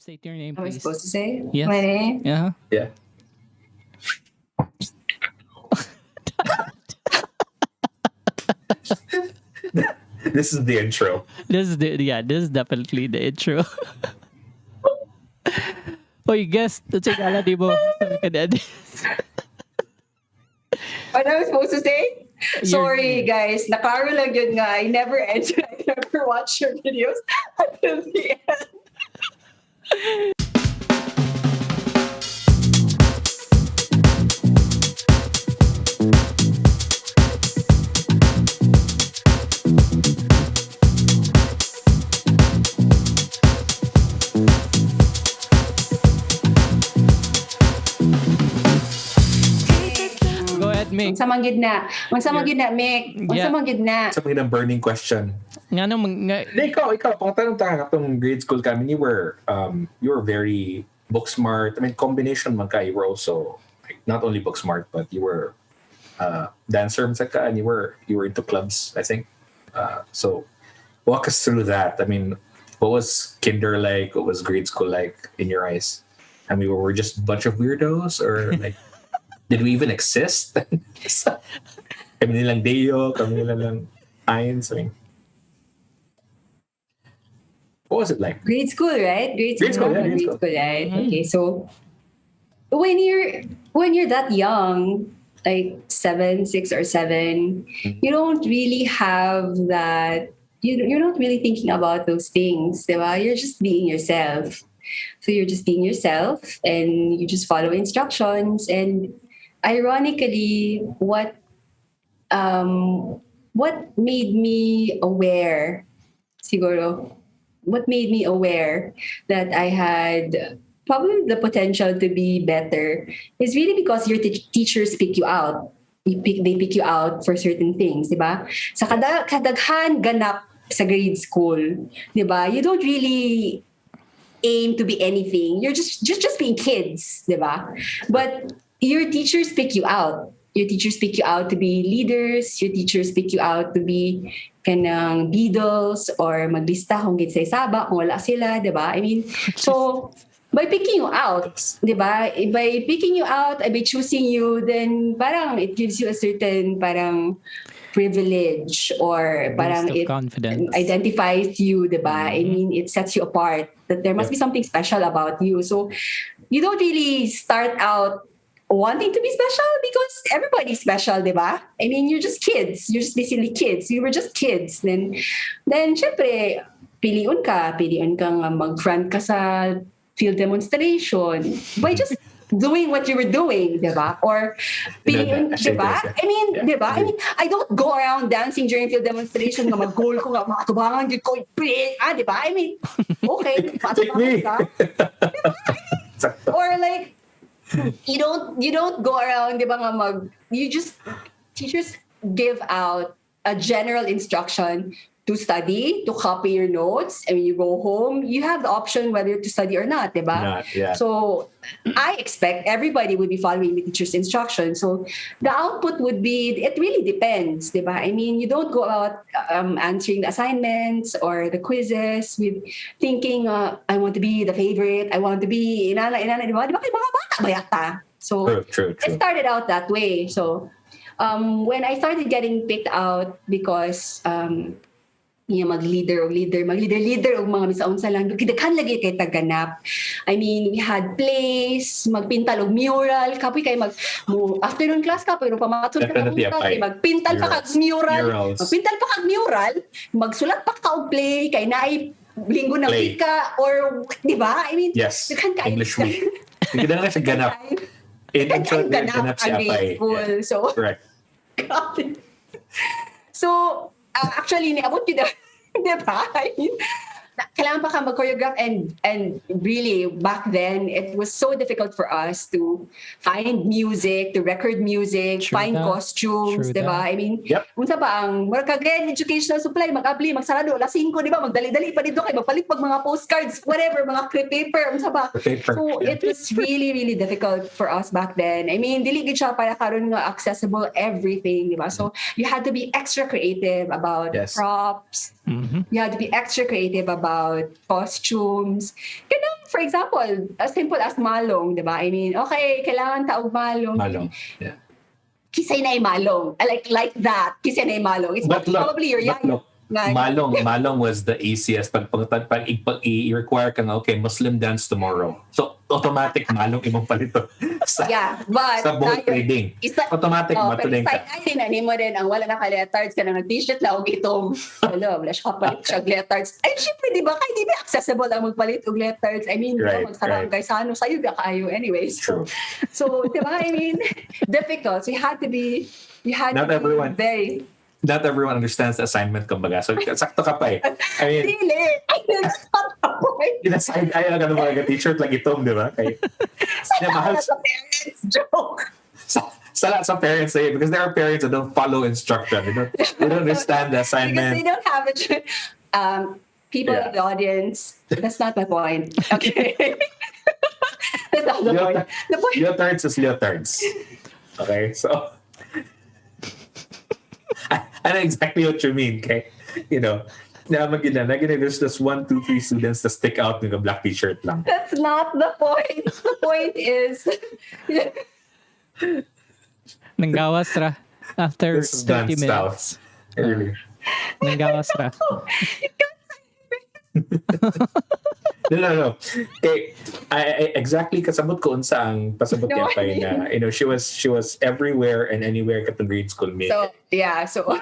State your name, Am I please. supposed to say Yes. my name? Yeah. Yeah. This is the intro. This is definitely the intro. Oy, guest, tsingala di mo. Sabi ka na. What am I supposed to say? You're- Sorry, guys. Nakaro lang yun nga. I never answer. I never watch your videos until the end. Go ahead, Mick. Unsa man gid na? Unsa man gid na, Mick? Unsa Yeah. man gid na? Sabi ng burning question. Nga nung Ikaw, pangtanong tayo katong grade school kami, you were very book smart. I mean, combination man ka, you were also like, not only book smart, but you were dancer and you were into clubs, I think. So walk us through that. I mean, what was kinder like? What was grade school like in your eyes? I mean, were we just a bunch of weirdos, or like, did we even exist? Kami nilang Deo, kami nilang Ains. I mean, what was it like? Grade school, right? Grade school, Grade school. right? Mm-hmm. Okay, so when you're that young, like 6 or 7, you don't really have that. You're not really thinking about those things, diba? You're just being yourself. So you're just being yourself, and you just follow instructions. And ironically, what made me aware, siguro, what made me aware that I had probably the potential to be better is really because your teachers pick you out. They pick you out for certain things, di ba? Sa kadaghan ganap sa grade school, di ba? You don't really aim to be anything. You're just being kids, di ba? But your teachers pick you out. Your teachers pick you out to be leaders. Your teachers pick you out to be kanang beadles or maglista kung gitsay saba, kung wala sila, di ba? I mean, so by picking you out, di ba? By picking you out, by choosing you, then parang it gives you a certain parang privilege, or parang Boost of it confidence. identifies you, di ba? I mean, it sets you apart, that there must be something special about you. So you don't really start out wanting to be special because everybody's special, di ba? I mean, you're just kids. You're just basically kids. We were just kids. Then syempre, piliun ka nga mag-front ka sa field demonstration by just doing what you were doing, di ba? Or piliun, di ba? I mean, di ba? I mean, I don't go around dancing during field demonstration nga mag-goal ko nga matubangan yun ko, di ba? I mean, okay, matubangan ka. Or like, you don't go around, di ba nga teachers give out a general instruction to study, to copy your notes, and when you go home, you have the option whether to study or not, di ba? Yeah. So I expect everybody would be following the teacher's instructions. So the output would be, it really depends, di ba? I mean, you don't go out answering the assignments or the quizzes with thinking, I want to be the favorite, I want to be inana, di ba? Di ba kayo mga bata ba yata? So True. it started out that way. So when I started getting picked out because mag-leader og mga misaon sa lang daghan lagi kay taganap. I mean, we had plays, magpintal og mural, kapoy kay afternoon class ka pero pamatud ka Definitely kay magpintal pa kag mural. Murals. Magpintal pa kag mural, magsulat pa ka og play kay naay linggo na Play. pika or di ba? I mean, Yes. daghan ka English week. Hindi na siya ganap. In short, ganap si Apay. School. So, Correct. so, actually, niabot yun na, di ba? I mean, kailangan pa ka mag-choreograph and really, back then, it was so difficult for us to find music, to record music, True find that. costumes, True di ba? that. I mean, Yep. unsa ba ang kagayan educational supply, mag-abli, magsarado, alas 5, di ba? Magdali-dali pa dito kay magpalit pag mga postcards, whatever, mga crepe paper, unsa ba? Paper. So, it was really, really difficult for us back then. I mean, dili gid siya para karon nga accessible everything, di ba? So, you had to be extra creative about Yes. props. Mhm. You had to be extra creative about about costumes. For example, as simple as malong, di ba? I mean, okay, kailangan taog malong. Malong. Yeah. Kisay na malong. I like that. Kisay na malong. It's probably your young. Look, malong was the easiest. Pag i-require ka nga, okay, Muslim dance tomorrow. So, automatic malong imong palito. But sa boat trading. Automatic matuleng ka. Pero sa mo din ang wala na ka-letards ka na t-shirt lang og itong wala siya kapalit siya letards. Ay, syempre, di ba? Kaya di ba accessible ang magpalit og letards? I mean, magsarang guys, ano, sa'yo ka kayo anyways. So, di ba? I mean, difficult. So, you had to be not everyone understands the assignment, kumbaga. So, sakto ka pa eh. I mean, really? I mean, that's not the point. Inassign ayaw ka ng mga t-shirt lang itong, di ba? Sa parents joke. Sa parents say, because there are parents that don't follow instruction. They don't understand the assignment. Because they don't have a people in the audience. That's not my point. Okay. That's not the point. The point. Leotards is leotards. Okay, so I know exactly what you mean, okay? You know, there's just 1, 2, 3 students that stick out with a black t-shirt lang. That's not the point. The point is... Nanggawas ra after This is 30 done minutes. Early. Nanggawas ra. No. Okay, I exactly kasabot ko unsa ang pasabot niya pa na, you know, she was everywhere and anywhere katong grade school me. So,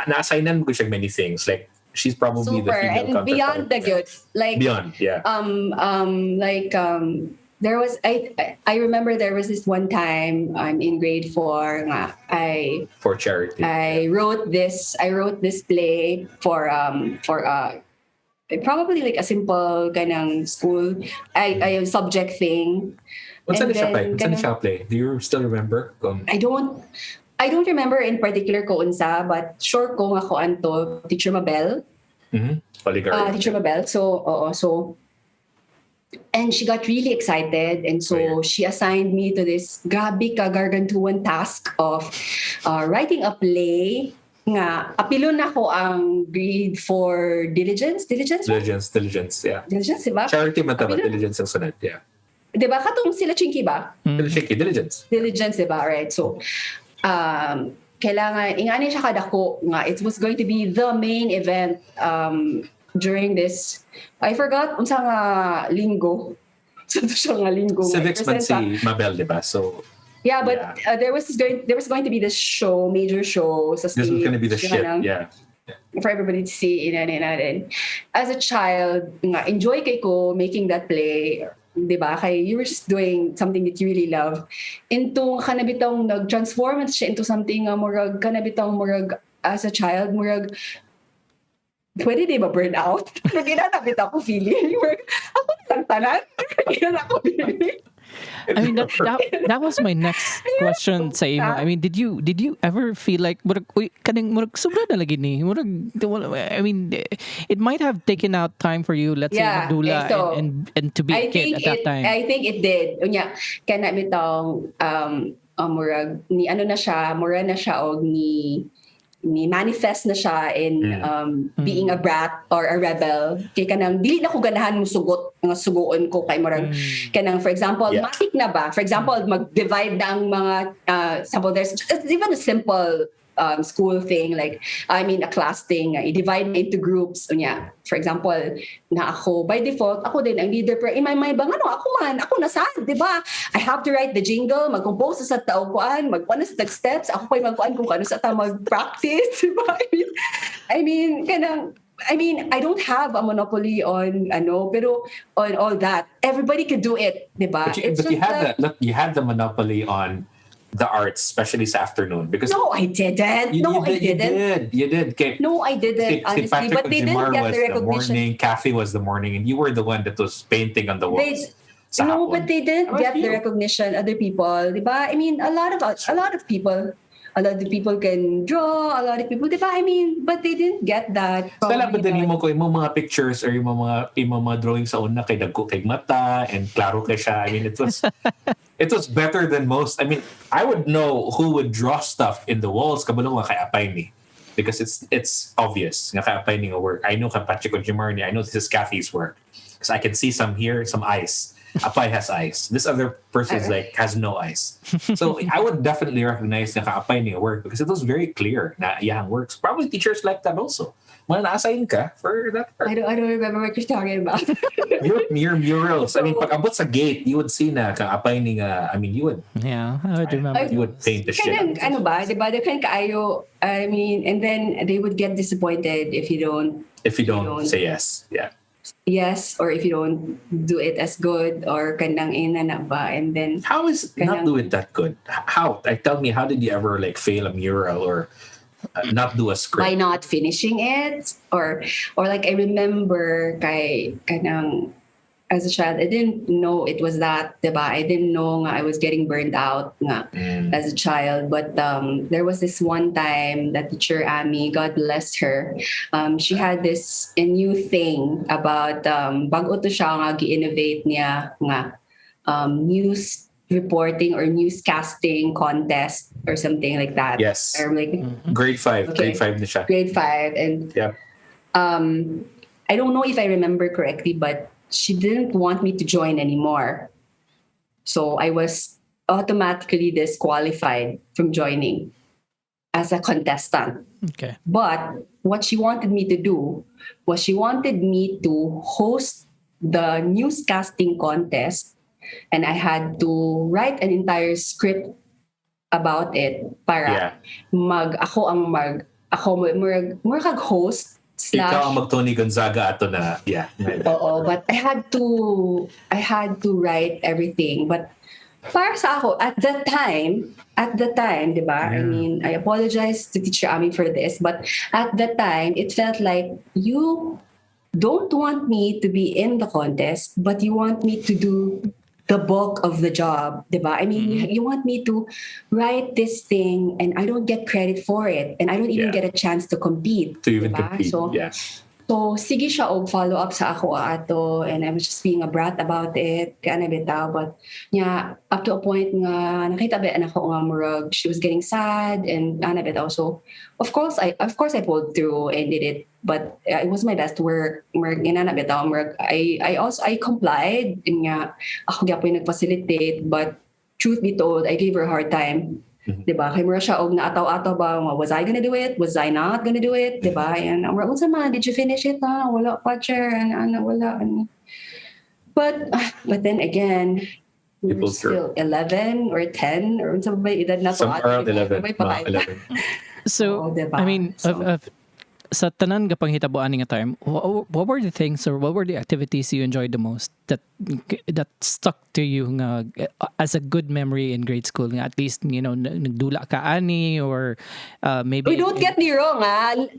na-assignan ko siya many things. Like, she's probably super, the female and counterpart. beyond the good. Like, beyond, yeah. There was I remember there was this one time in grade 4 for charity. I wrote this play for probably like a simple ganang school I subject thing. What's siya play? Do you still remember? I don't remember in particular ko unsa, but sure ko nga ko anto Teacher Mabel. Teacher Mabel. So and she got really excited, and so she assigned me to this grabe ka gargantuan task of writing a play nga apilon ako ang grade 4 diligence, yeah. Diligence, diba? Charity man ta ba diligence ang sunod, yeah. Diba katong sila Chinky ba? Diligence, diba? Right. So kailangan ingani siya kadako nga it was going to be the main event during this, I forgot unsa nga linggo. So siya nga linggo. Civics man si Mabel, diba? So but there was going to be this show, major show sa stage. This was going to be the shit, yeah. For everybody to see natin. As a child, nga enjoy kay ko making that play. Diba? Kay you were just doing something that you really love. Into kanabitang nag-transform siya into something murag kanabitang murag as a child murag pwede di ba burn out? Ginanabit ako feeling. Ako lang tanan. Ginanabit ako feeling. I mean that was my next question sa imo. I mean, did you ever feel like murag sobra na lagi ni I mean, it might have taken out time for you, let's say madula and to be a kid at that time. I think it did. Unya kana bitong murag ni ano na siya, mura na siya og ni manifest na siya in being a brat or a rebel. Kaya kanang dili na ko ganahan mo sugoon ko kay murag kanang for example matik na ba, for example mag-divide na ang mga example there's even a simple school thing, like I mean a class thing, i-divide into groups unya. For example, na ako by default ako din ang leader, pero in my mind ako na sad, di ba? I have to write the jingle, mag-compose sa taukuan, magkuan sa steps, ako pa magkuan kung ano sa ta mag-practice, di ba? I mean I don't have a monopoly on pero on all that. Everybody could do it, di ba? But you had the monopoly on the arts, especially this afternoon. Because no, I didn't. You did. No, I didn't, honestly. But they didn't get the recognition. Kathy was the morning, and you were the one that was painting on the walls. No, but they didn't get the recognition. Other people, diba? I mean, a lot of people can draw. A lot of people, diba? I mean, but they didn't get that. Kala ba din mo ko yung mga pictures or yung mga drawings sa una kay dagko kay mata and klaro kay siya. I mean, it was better than most. I mean, I would know who would draw stuff in the walls. Kabalo nga kay apay ni. because it's obvious. Nga ka-apply nga work. I know ka Patrick Jimarni. I know this is Kathy's work. Because I can see some here, some eyes. Apply has eyes. This other person is like has no eyes. So I would definitely recognize na ka-apply nga work because it was very clear na iyang works. Probably teachers like that also. Mga na-assign ka for that work. I don't remember what you're talking about. Your murals. I mean, pag abot sa gate, you would see na ka-apply nga. I mean, you would Yeah, I would remember. you would paint the shit. Kanang, ano ba, di ba? They're kind of kaayo. I mean, and then they would get disappointed if you don't say yes. Yeah. yes, or if you don't do it as good, or kanang ina na ba, and then How is not do it that good? How? Like, tell me, how did you ever like fail a mural or not do a script? by not finishing it, or like I remember kay kanang as a child, I didn't know it was that, diba? I didn't know nga I was getting burned out nga as a child. But there was this one time that teacher Amy, God bless her, she had this a new thing about bago to siya nga gi-innovate niya nga news reporting or newscasting contest or something like that. Yes. Or like Grade 5. Okay. Grade 5 na siya. grade 5, and Yeah. I don't know if I remember correctly, but she didn't want me to join anymore. So I was automatically disqualified from joining as a contestant. Okay. But what she wanted me to do was she wanted me to host the newscasting contest, and I had to write an entire script about it para ako kag host Ikaw ang slash. mag-Tony Gonzaga ato na. Yeah. Oo, but I had to write everything. But para sa ako, at the time, di ba? I mean, I apologize to Teacher Ami for this, but at the time, it felt like you don't want me to be in the contest, but you want me to do the bulk of the job, di ba? I mean, you want me to write this thing and I don't get credit for it, and I don't even get a chance to compete. To even diba? compete. Yeah. So, sige siya og follow up sa ako ato, and I was just being a brat about it. Kaya na bitaw, but yeah, up to a point nga nakita ba anak ko nga murag she was getting sad, and ana bitaw. So, of course I pulled through and did it, but it was my best work. Murag ina na bitaw, murag I complied, and nga ako gyapon nag-facilitate, but truth be told, I gave her a hard time. Diba? Kay mura siya og naataw-ataw ba, was I gonna do it? Was I not gonna do it? Diba? And unsa man, did you finish it? Wala pa, chair. Wala. But then again, we were still 11 or 10 or unsa ba edad na to? Some around 11. May pa kayo. 11. So, diba? I mean, So- sa tanan kapang hitabuan nga time, what were the things or what were the activities you enjoyed the most that stuck to you nga as a good memory in grade school? Nga at least, you know, nagdula ka ani, or maybe... Uy, don't get me wrong,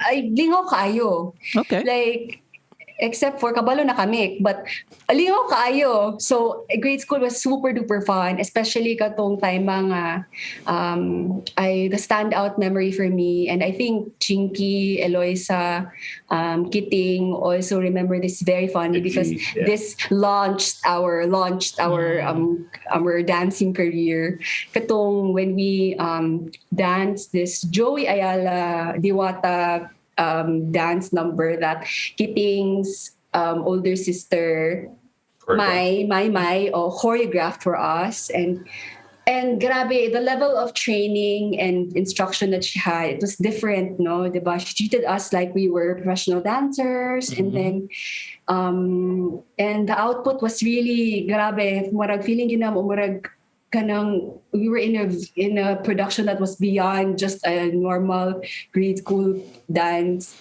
ay lingaw kayo. Okay. Like, except for kabalo na kami, but lingaw kaayo. So grade school was super duper fun, especially katong time mga the standout memory for me, and I think Chinky, Eloisa, Kiting also remember this very fondly because this launched our dancing career. Katong when we danced this Joey Ayala Diwata dance number that Kiting's older sister Mai choreographed for us, and grabe, the level of training and instruction that she had, it was different, no? Diba? She treated us like we were professional dancers, and then and the output was really grabe. Murag feeling yun na murag kanang we were in a production that was beyond just a normal grade school dance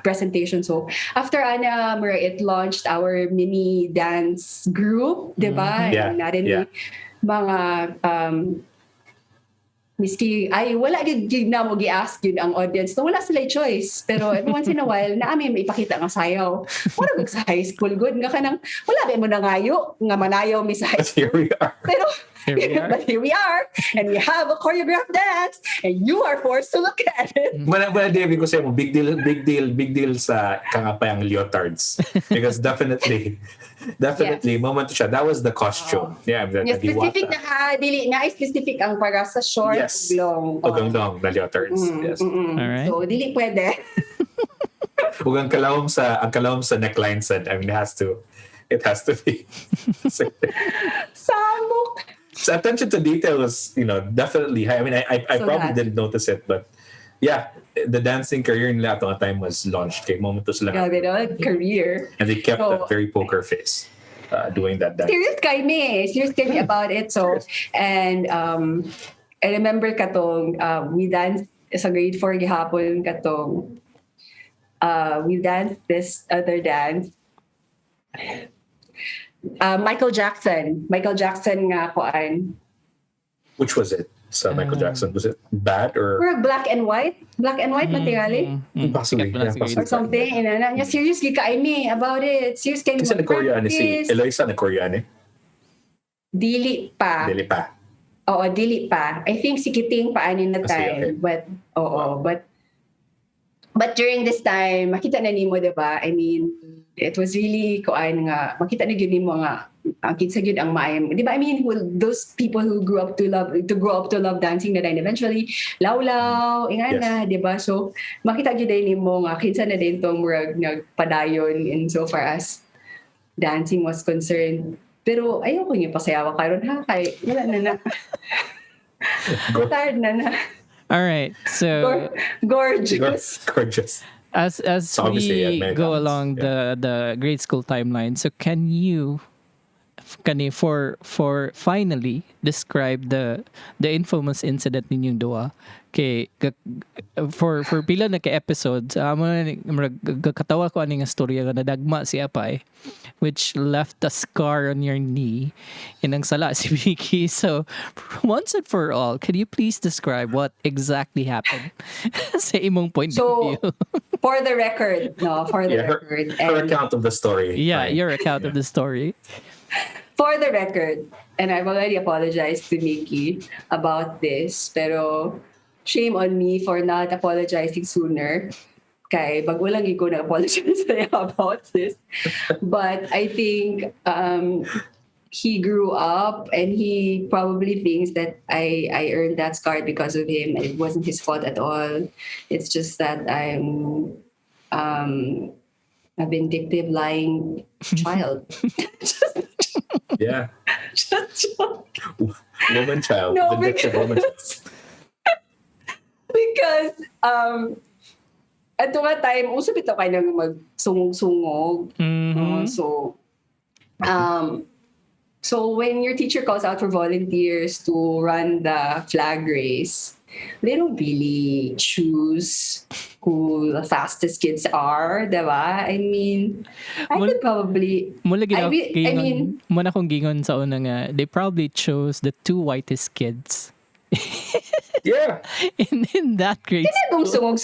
presentation. So after Ana, it launched our mini dance group, diba? And narin mga miski ay wala gid na mo gi-ask yun ang audience. No, wala sila choice. Pero every once in a while na amin may ipakita nga sayaw. Wala sa high school good nga kanang wala ba mo nangayo nga manayaw mi sa high school. Here we are. Pero Here we are. But here we are, and we have a choreographed dance, and you are forced to look at it. When David ko sa'yo, big deal sa kangapayang leotards. Because definitely, moment siya. That was the costume. Yeah, the Specific diwata. na ha, dili na specific ang para sa short Yes. long. Ugong-dong na leotards. Yes. Alright. So dili pwede. Ug ang kalawom sa neckline said, I mean, it has to be. Samok. So attention to detail was, definitely high. I mean, I So probably that- didn't notice it, but yeah, the dancing career nila at the time was launched. Kay momento sila. Grabe no, career. And they kept So- a very poker face doing that dance. Serious kami about it. So, and I remember katong we danced sa grade 4 gihapon katong we danced this other dance. Michael Jackson nga koan. Which was it? So Michael Jackson, was it bad or Or black and white materially possibly? Sikat pala sa grade or something. And seriously kaimi about it. Serious kaimi. Kasi na-Korean si Eloisa na-Korean Dili pa. Dili pa. Oo, dili pa. I think si Kiting paanin na Kasi, time. okay. But, but during this time, makita na nimo, diba? I mean, it was really, nga, makita na yun nimo nga, ang kinsa yun ang maayam. Diba? I mean, those people who grow up to love dancing na din eventually, lawlaw, ingana, diba? So, makita yun nimo nga, kinsa na din tong murag nagpadayon in so far as dancing was concerned. Pero ayoko niyo pasayawa karon ha kay wala na. Tired na. All right. So Gorgeous. Gorgeous. as So obviously, we many go times, along the grade school timeline, so can you for finally describe the infamous incident ninyong duha for pila na ka episodes katawa ko ani nga storya nga nadagma siya pa which left a scar on your knee inang sala si Vicky. So once and for all, can you please describe what exactly happened sa imong point of So, view? for the record. Her account of the story. Yeah, Fine. your account of the story. For the record, and I've already apologized to Mickey about this, pero shame on me for not apologizing sooner. Kay bago lang ko na-apologize about this. But I think he grew up and he probably thinks that I earned that scar because of him. It wasn't his fault at all. It's just that I'm a vindictive, lying child. Yeah. Just Woman child. No, Vindictive woman child. because at nga time, usap ito kayo nang magsungog-sungog. So when your teacher calls out for volunteers to run the flag race, they don't really choose who the fastest kids are, diba? I mean, I could probably... Mula I mean- muna kong gingon sa una nga, they probably chose the two whitest kids Yeah. in that grade Kung sungog.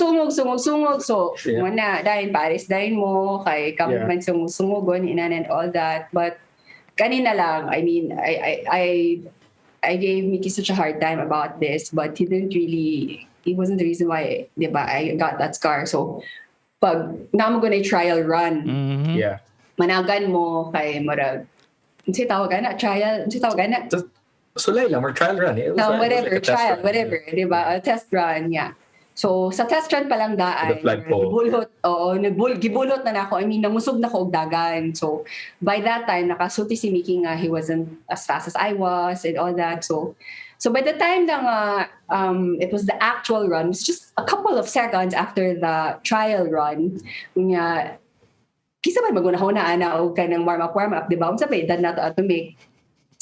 So, Yeah. muna, dahil Paris, dahil mo, kay kami Yeah. man sumusumogon, and all that. But, kanina lang, I mean, I gave Mickey such a hard time about this, but he wasn't the reason why, di ba, I got that scar. So, pag namo ko na trial run, Yeah. managan mo kay Murag, unsay tawag na, trial, unsay tawag na, So Layla, we're trial run. It was no, like- it was whatever, like a test trial, run. whatever, di ba? A test run, yeah. So, sa test run pa lang daan, The flagpole. gibulot na ako. I mean, nangusob na ko og dagan. So, by that time, nakasulti si Mickey nga, he wasn't as fast as I was and all that. So by the time na nga, it was the actual run, it was just a couple of seconds after the trial run, nga, kisa ba magunahon na ana o kanang warm up, di ba? Unsa ba edad na to make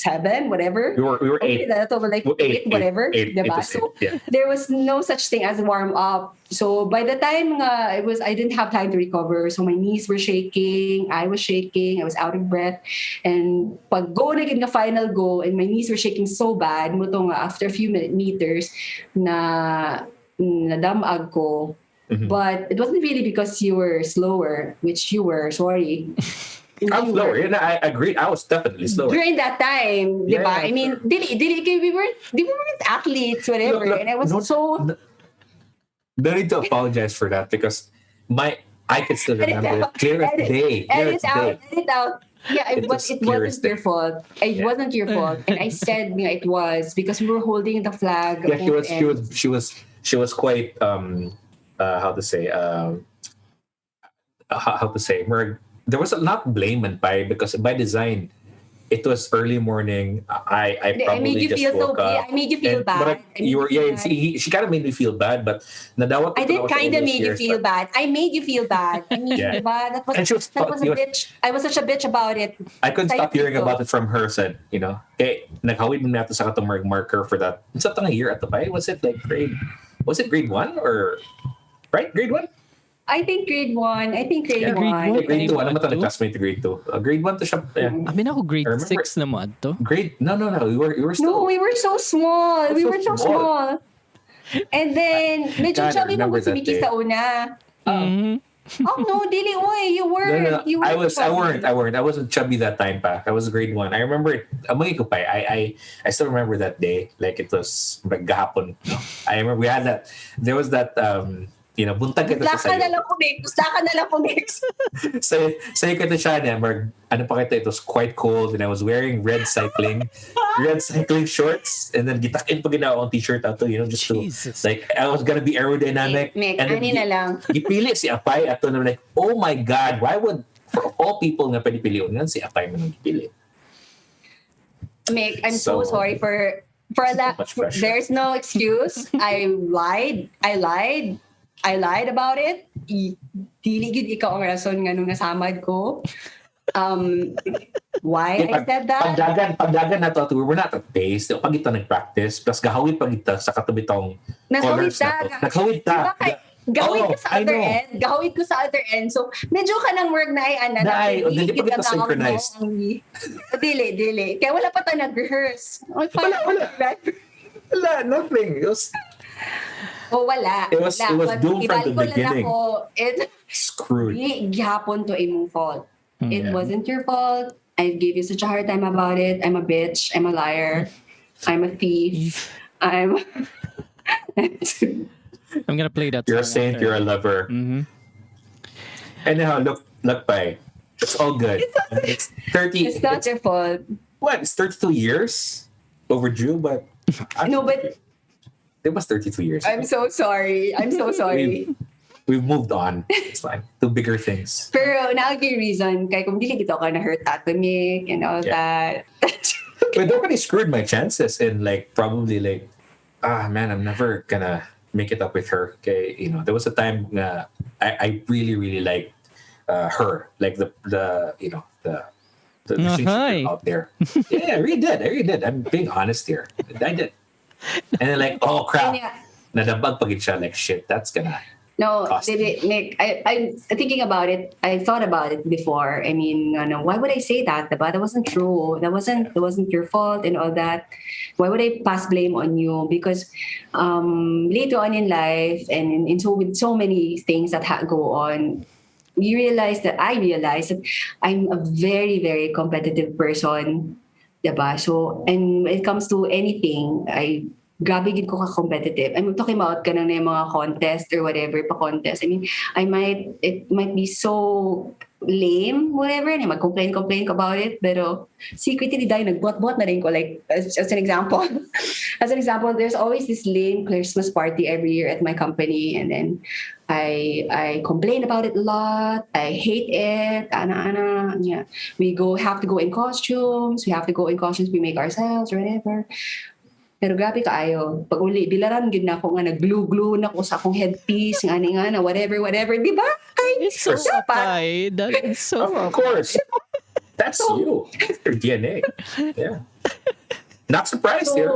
7, whatever. We were Okay, 8. that's over like Well, 8, whatever. eight diba? to So, 6, yeah. there was no such thing as warm up. So, by the time I didn't have time to recover. So, my knees were shaking. I was shaking. I was out of breath. And pag go na gid nga final go, and my knees were shaking so bad, mo to nga after a few meters, na nadamag ko. Mhm. But it wasn't really because you were slower, which you were, sorry. I'm slower. Yeah, I agree. I was definitely slower. During that time, Yeah, di ba? I mean, sure. we weren't athletes, whatever. Look, And I was no, so... no need to apologize for that because my I can still Edit remember it out. clear as day. Clear Edit as out. day. Edit out. Yeah, It was it clear as wasn't your day. fault. It Yeah. wasn't your fault. And I said it was because we were holding the flag Yeah, at both ends. she was quite how to say how to say there was a not blame and by because by design it was early morning. I I made probably you just feel so woke up. I made you feel And but bad. I made you you were feel yeah bad. she kind of made me feel bad but nadawat I ko na did ako sa all kind of those made you years feel but bad. I made you feel bad. I made you yeah feel bad. and she was That was a bitch. I was such a bitch about it. I couldn't Sa'yo stop hearing dito. about it from her said eh naghawid mo nato sa katong marker for that sa tang year at the bay was it like grade 1 or right grade 1 I think grade one. I think grade yeah Grade one. one? grade 2 Grade ano man to two? classmate grade 2 grade 1 to siya yeah. Mm. I mean, ako I grade remember 6 naman to. grade no we were No, still we were so small. We're We so were so small. small. And then, medyo God, I chubby mo remember si that Mickey day. sa una. Mhm. Oh no, dili, oy, you No, weren't. no, You I weren't chubby. weren't. I wasn't chubby that time pa. I was grade 1. I remember it. Amoy ko pa. I still remember that day. Like it was maghapon. No? I remember we had that. There was that. Buntag kita Basta sa ka na sayo. lang po, Mick. Basta ka na lang po, Mick. Sayo kita siya na. Ano pa kita, it was quite cold and I was wearing red cycling shorts and then gitakin pa ginawa akong t-shirt ato, just to, Jesus. like, I was gonna be aerodynamic. Mick, and then ani na lang. gipili si Apay ato na like, oh my God, why would, for all people nga pwede piliun yan, si Apay mo nang gipili. Mick, I'm so So, sorry for so much pressure. there's no excuse. I lied about it. Dili gid ikaw ang rason nga nung nasamad ko. Why I said that? Pagdagan na to, we were not at pace. Pag ito nag-practice, plus gahawid pag ito sa katubitong Naghawid colors na to. ta. Naghawid ta. Diba, gawin ko Oo, sa I other know. end. Gawin ko sa other end. So, medyo ka ng work na ay Na ay, hindi pa kita synchronized. Dili. Kaya wala pa tayo nag-rehearse. Wala. Wala, nothing. It was Wala. It was doomed from the beginning. It screwed. gihapon to imong fault. It Yeah. wasn't your fault. I gave you such a hard time about it. I'm a bitch. I'm a liar. I'm a thief. I'm I'm gonna play that. You're a song saint, after. you're a lover. Mhm. Anyhow, look by. It's all good. It's 30. It's not your fault. What? It's 32 years overdue, but No, but it was 32 years. I'm so sorry. I'm so sorry. We've moved on. It's fine. To bigger things. Pero naagi reason kay kung dili kita ka na hurt atomic and all that. But that really screwed my chances and probably man, I'm never gonna make it up with her. Okay, there was a time I really really liked her, like the relationship out there. Yeah, I really did. I'm being honest here. I did. And then oh crap, And yeah. nadabag pagit siya like shit. That's gonna No, cost me. Nick, I'm thinking about it. I thought about it before. I mean, why would I say that? Diba? That wasn't true. That wasn't your fault and all that. Why would I pass blame on you? Because later on in life and with so many things that go on, I realized that I'm a very, very competitive person. Diba? So, and when it comes to anything, grabe gid ko ka-competitive. I'm talking about kanang na yung mga contest or whatever pa contest. I mean, it might be so lame, whatever, na mag-complain about it, pero secretly dahil nagbuat-buat na rin ko, like, as an example. As an example, there's always this lame Christmas party every year at my company, and then I complain about it a lot. I hate it. Yeah. We have to go in costumes. We make ourselves or whatever. Pero grabe kaayo. Pag uli, bilaran gid na ako nga nag-glue na ko sa akong headpiece, nga na whatever. Di ba? It's so dapat. That is so. of course. That's you. That's your DNA. Yeah. Not surprised here.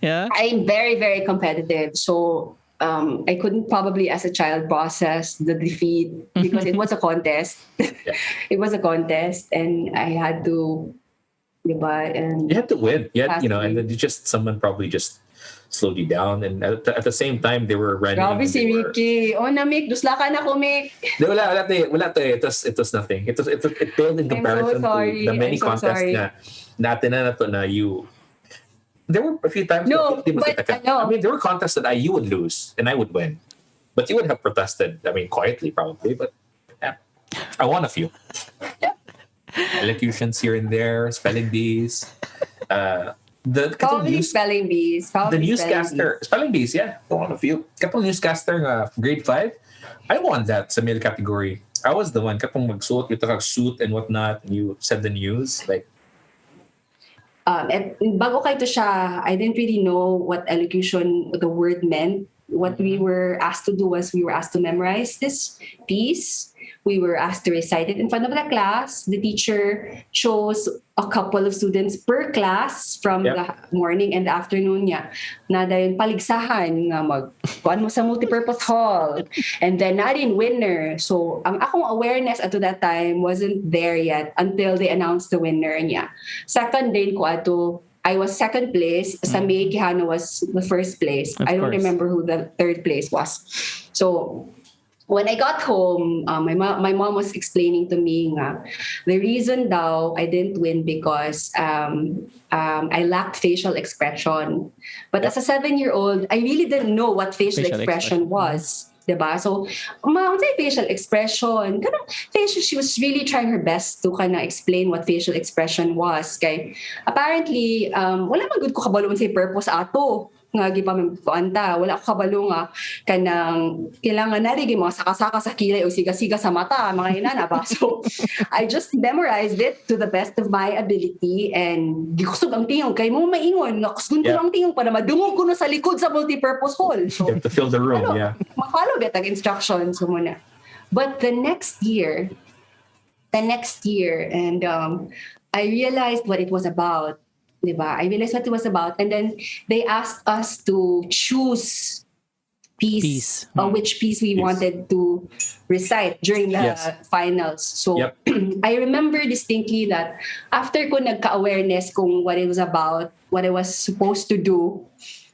Yeah. I'm very, very competitive. So I couldn't probably as a child process the defeat because it was a contest. Yeah. It was a contest and I had to diba? And You had to win. You had, Has to and then you just someone probably just slowed you down. And at the same time, they were running. grabe and si they were, Mickey. Oh na Mick, duslakan ako Mick. Di, wala to eh. It was nothing. It paled in I'm so comparison to sorry. the many I'm so contests sorry. na natin na to na you. There were a few times. No, Di ba, but I mean, there were contests that you would lose and I would win, but you would have protested. I mean, quietly probably, but yeah, I won a few. Yeah, elocutions here and there, spelling bees. The Probably news, spelling bees. the Probably newscaster, spelling bees. Yeah, I won a few. Katong newscaster grade 5, I won that sa male category. I was the one. Katong magsuot, yung takag suit and whatnot. And you said the news like. At bago kay to siya, I didn't really know what elocution, the word meant. What we were asked to do was we were asked to memorize this piece. We were asked to recite it in front of the class. The teacher chose a couple of students per class from Yep. the morning and the afternoon niya. Na dahil paligsahan nga kuan mo sa multipurpose hall. And then na rin winner. So ang akong awareness at to that time wasn't there yet until they announced the winner niya. Second din ko ato I was second place. Sa May Quijano was the first place. Of I don't course. remember who the third place was. So when I got home, my mom was explaining to me nga, the reason daw I didn't win because I lacked facial expression. But as a 7-year-old, I really didn't know what facial Facial expression was. Diba? So, say facial expression, she was really trying her best to kind of explain what facial expression was. Kay, apparently, wala man good ko kabalon sa purpose ato. Nga gipamang kuanta, wala ko kabalo nga kanang kailangan na rin mga saka-saka sa kilay o siga-siga sa mata, mga inana ba? So, I just memorized it to the best of my ability and gikusog ang tingog kay mo maingon, nakusgon ko Yeah. ang tingog para madungog ko na sa likod sa multipurpose hall. So, You have to fill the room. ano, Yeah. ma-follow bit ang instructions ko muna. But the next year, and I realized what it was about. Diba? I realized what it was about. And then they asked us to choose Piece. which piece we Piece. wanted to recite during the Yes. finals. So Yep. I remember distinctly that after ko nagka-awareness kung what it was about, what I was supposed to do,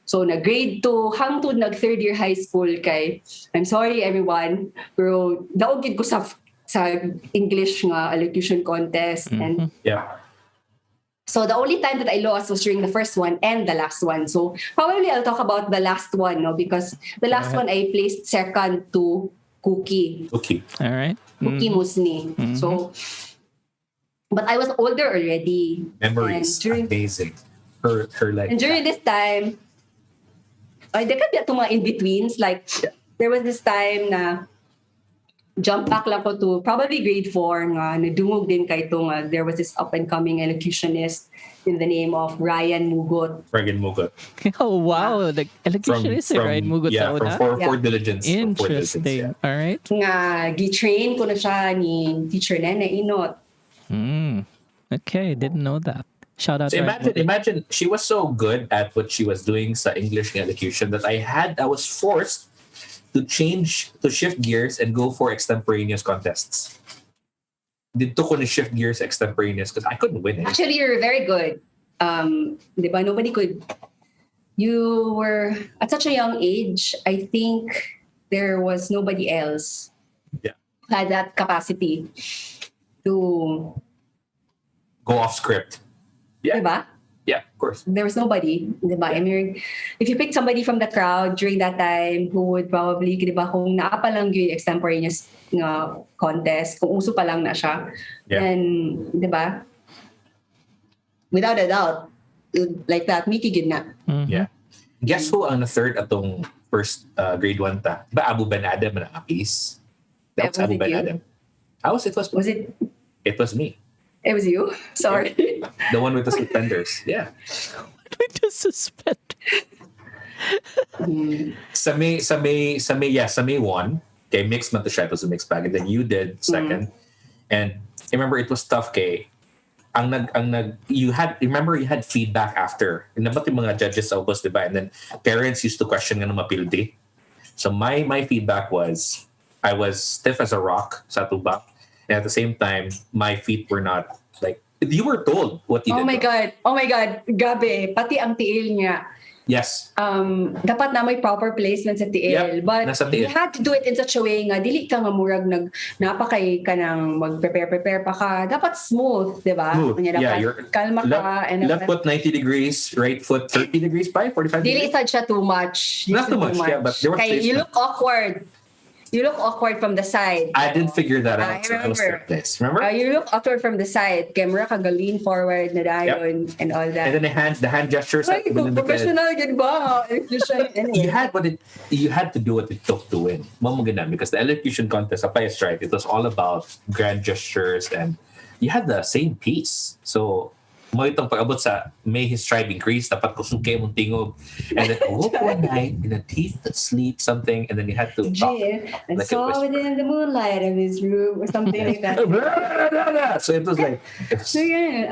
so na grade 2 hangtod nag third year high school kay I'm sorry everyone pero daog gid ko sa English nga elocution contest and Yeah. so the only time that I lost was during the first one and the last one. So probably I'll talk about the last one, no, because the last one I placed second to Cookie Okay. All right. Musni. So, but I was older already. Memories. And during Amazing. Her like. And during this time, there could be mga in-betweens. Like, there was this time na jump back lang ko to probably grade 4 nga, nadungog din kay ito nga, there was this up-and-coming elocutionist in the name of Ryan Mugot. Friggin' Mugot. Oh wow, the elocution is right, Mugot yeah, sa una. from Yeah. Fort Diligence. From Fort Diligence, Interesting. yeah. All right. Nga, gi-train ko na siya ni teacher Nene Inot. Okay, didn't know that. Shout out So to imagine she was so good at what she was doing sa English elocution that I was forced to shift gears and go for extemporaneous contests. Dito ko na shift gears extemporaneous because I couldn't win it. Actually, you're very good. Di ba? Nobody could. You were at such a young age. I think there was nobody else Yeah. who had that capacity to. Go off script. Yeah. Di ba? Yeah, of course. There was nobody, di ba? I mean, if you pick somebody from the crowd during that time who would probably, di ba, kung naa pa lang yung extemporaneous nga contest, kung uso pa lang na siya, Yeah. then, di ba? Without a doubt, like that, Mickey gid na. Yeah. Guess who ang third atong first grade 1 ta? Ba Abu Ben Adam na apis? That was Was Abu it Ben you? Adam. Was it? It was me. It was you? Sorry. The one with the suspenders. Yeah. We just suspend. Sa May 1, kay mixed man to siya. It was a mixed bag. And then you did second. And I remember it was tough kay you had feedback after. Nabat yung mga judges sa ubos, diba? And then parents used to question nga ng mapildi. So my feedback was I was stiff as a rock sa tubak. And at the same time, my feet were not like You were told what you Oh did. my God. Oh my God. Gabi. Pati ang tiil niya. Yes. Dapat na may proper placement sa tiil. Yep, But nasa you tiil. had to do it in such a way nga, dili ka nga murag napakay ka nang mag-prepare pa ka. Dapat smooth, di ba? Smooth. Kanya Yeah, dapat you're kalma ka. And left foot 90 degrees, right foot 30 degrees by 45 dili degrees. sad siya too much. Not too much, yeah, but there was Kaya you placement. look awkward. You look awkward from the side. I didn't figure that I out. So I was remember. this. Remember? You look awkward from the side. Camera ka lean forward na dayon and all that. And then the hand gestures. Like, professional good ba? Anyway. You had to do what it took to win. Because the elocution contest, Apay is right. It was all about grand gestures and you had the same piece. So mo itong pag-abot sa may his tribe increase, dapat kusuke mong tingog. And then awoke one night in a teeth that sleep something and then you had to talk. And like saw it in the moonlight of his room or something like that. So it was like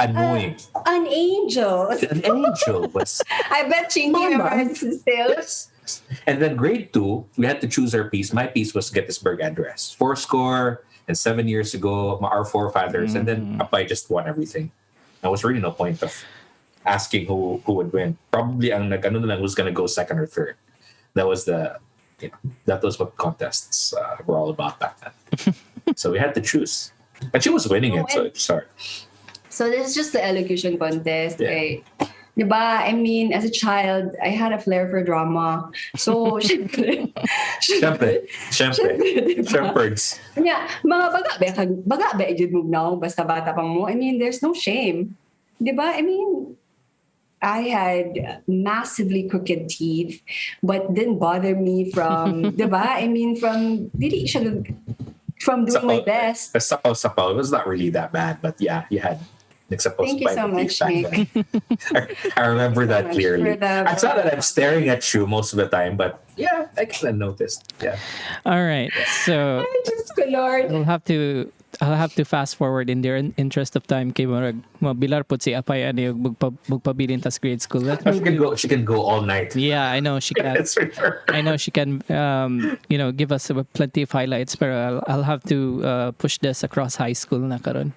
annoying. An angel. An angel was I bet Chinky remembers still. yes. And then grade 2, we had to choose our piece. My piece was Gettysburg Address. 4 and 7 years ago, our forefathers, and then Apay just won everything. There was really no point of asking who would win. Probably ang nag-ano na lang who's gonna go second or third. That was that was what contests were all about back then. So we had to choose. But she was winning it, so it's hard. So this is just the elocution contest. Yeah. Okay. Diba? I mean, as a child, I had a flair for drama. So, syempre. Shepherds. Yeah, mga baga ba jud mo now basta bata pang mo. I mean, there's no shame. 'Di ba? I mean, I had massively crooked teeth, but didn't bother me from, 'di ba? I mean, from doing my best. Sapaw. It was not really that bad, but yeah, you had Thank you so much, Nick. I remember that clearly. It's not that I'm for staring at you most of the time, but yeah, I kind of noticed. Yeah. All right. So Just Lord. I'll have to fast forward in the interest of time kay murag mabilar pud si Apay ani magpabilin tas grade school. She can go all night. Yeah, I know she can. That's for sure. I know she can give us plenty of highlights, but I'll have to push this across high school na karon.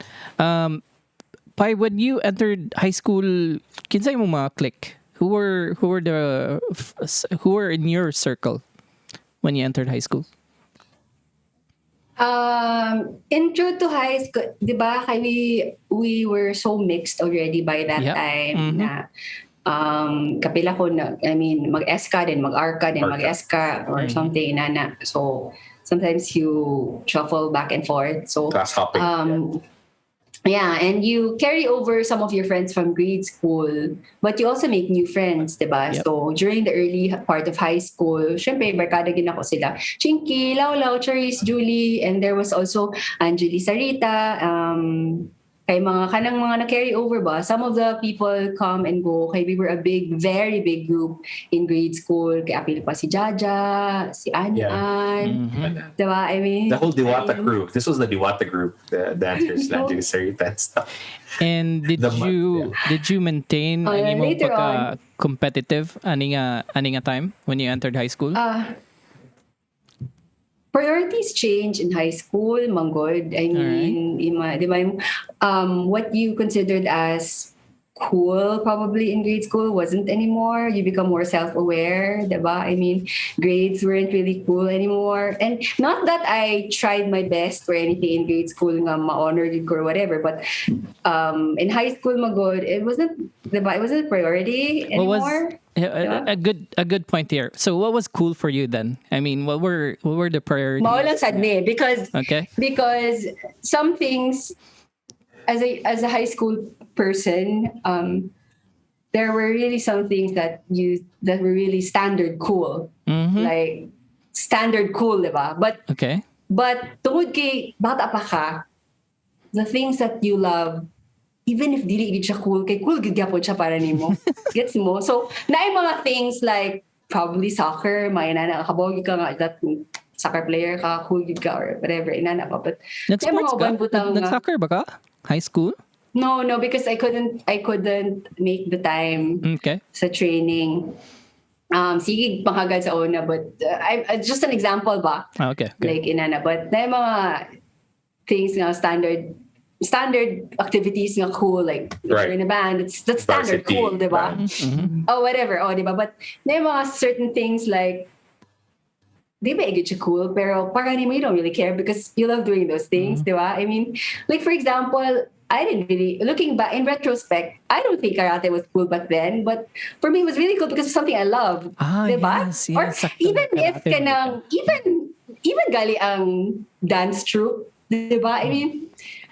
Pai, when you entered high school, kinsay mo mga clique? Who were in your circle when you entered high school? Intro to high school, di ba? We were so mixed already by that time na kapila ko na, I mean, mag-S ka din, mag-R ka din, mag-S ka or something na. So sometimes you shuffle back and forth. So Class hopping. Yeah, and you carry over some of your friends from grade school, but you also make new friends, diba? Yep. So during the early part of high school, syempre, barkada din ako sila. Chinky, Lau, Charis, Julie, and there was also Angeli Sarita, kay mga na-carry over ba? Some of the people come and go. Kay we were a very big group in grade school. Kay apil pa si Jaja, si Ann. Diba? I mean, The whole Diwata crew. This was the Diwata group, the dancers, Angeli Sarita and stuff. And did you maintain ang imong later pagka competitive ani nga time when you entered high school? Priorities change in high school, manggod. I mean, di ba, what you considered as cool probably in grade school wasn't anymore. You become more self-aware, diba? I mean, grades weren't really cool anymore. And not that I tried my best for anything in grade school, nga ma-honor or whatever, but in high school, magod, it wasn't a priority anymore. A good point here. So what was cool for you then? I mean, what were the priorities? Mawalang sad me because some things as a high school person, there were really some things that were really standard cool. Like standard cool, diba? But tungod kay bata pa ka, the things that you love, even if dili gid siya cool, kay cool gid gyapon siya para nimo. Gets mo? So, naay mga things like probably soccer, may inana kabogi ka nga that soccer player ka, cool gid ka or whatever, inana pa. But Nag-sports ka? Nag-soccer ba ka? High school? No, because I couldn't make the time sa training. Sige, panghagad sa una, but just an example ba? Okay. Like inana, but na mga things nga standard standard activities nga cool, like if Right. you're in a band, that's standard Varsity cool, diba? band. Oh, whatever, oh, diba? But may mga certain things like, di ba igit siya cool, pero parang you don't really care because you love doing those things, diba? I mean, like for example, I didn't really, looking back in retrospect, I don't think karate was cool back then, but for me it was really cool because it's something I love, diba? Yes, Or yes. sakto even na if karate, kanang, even gali ang dance troupe, diba? I mean,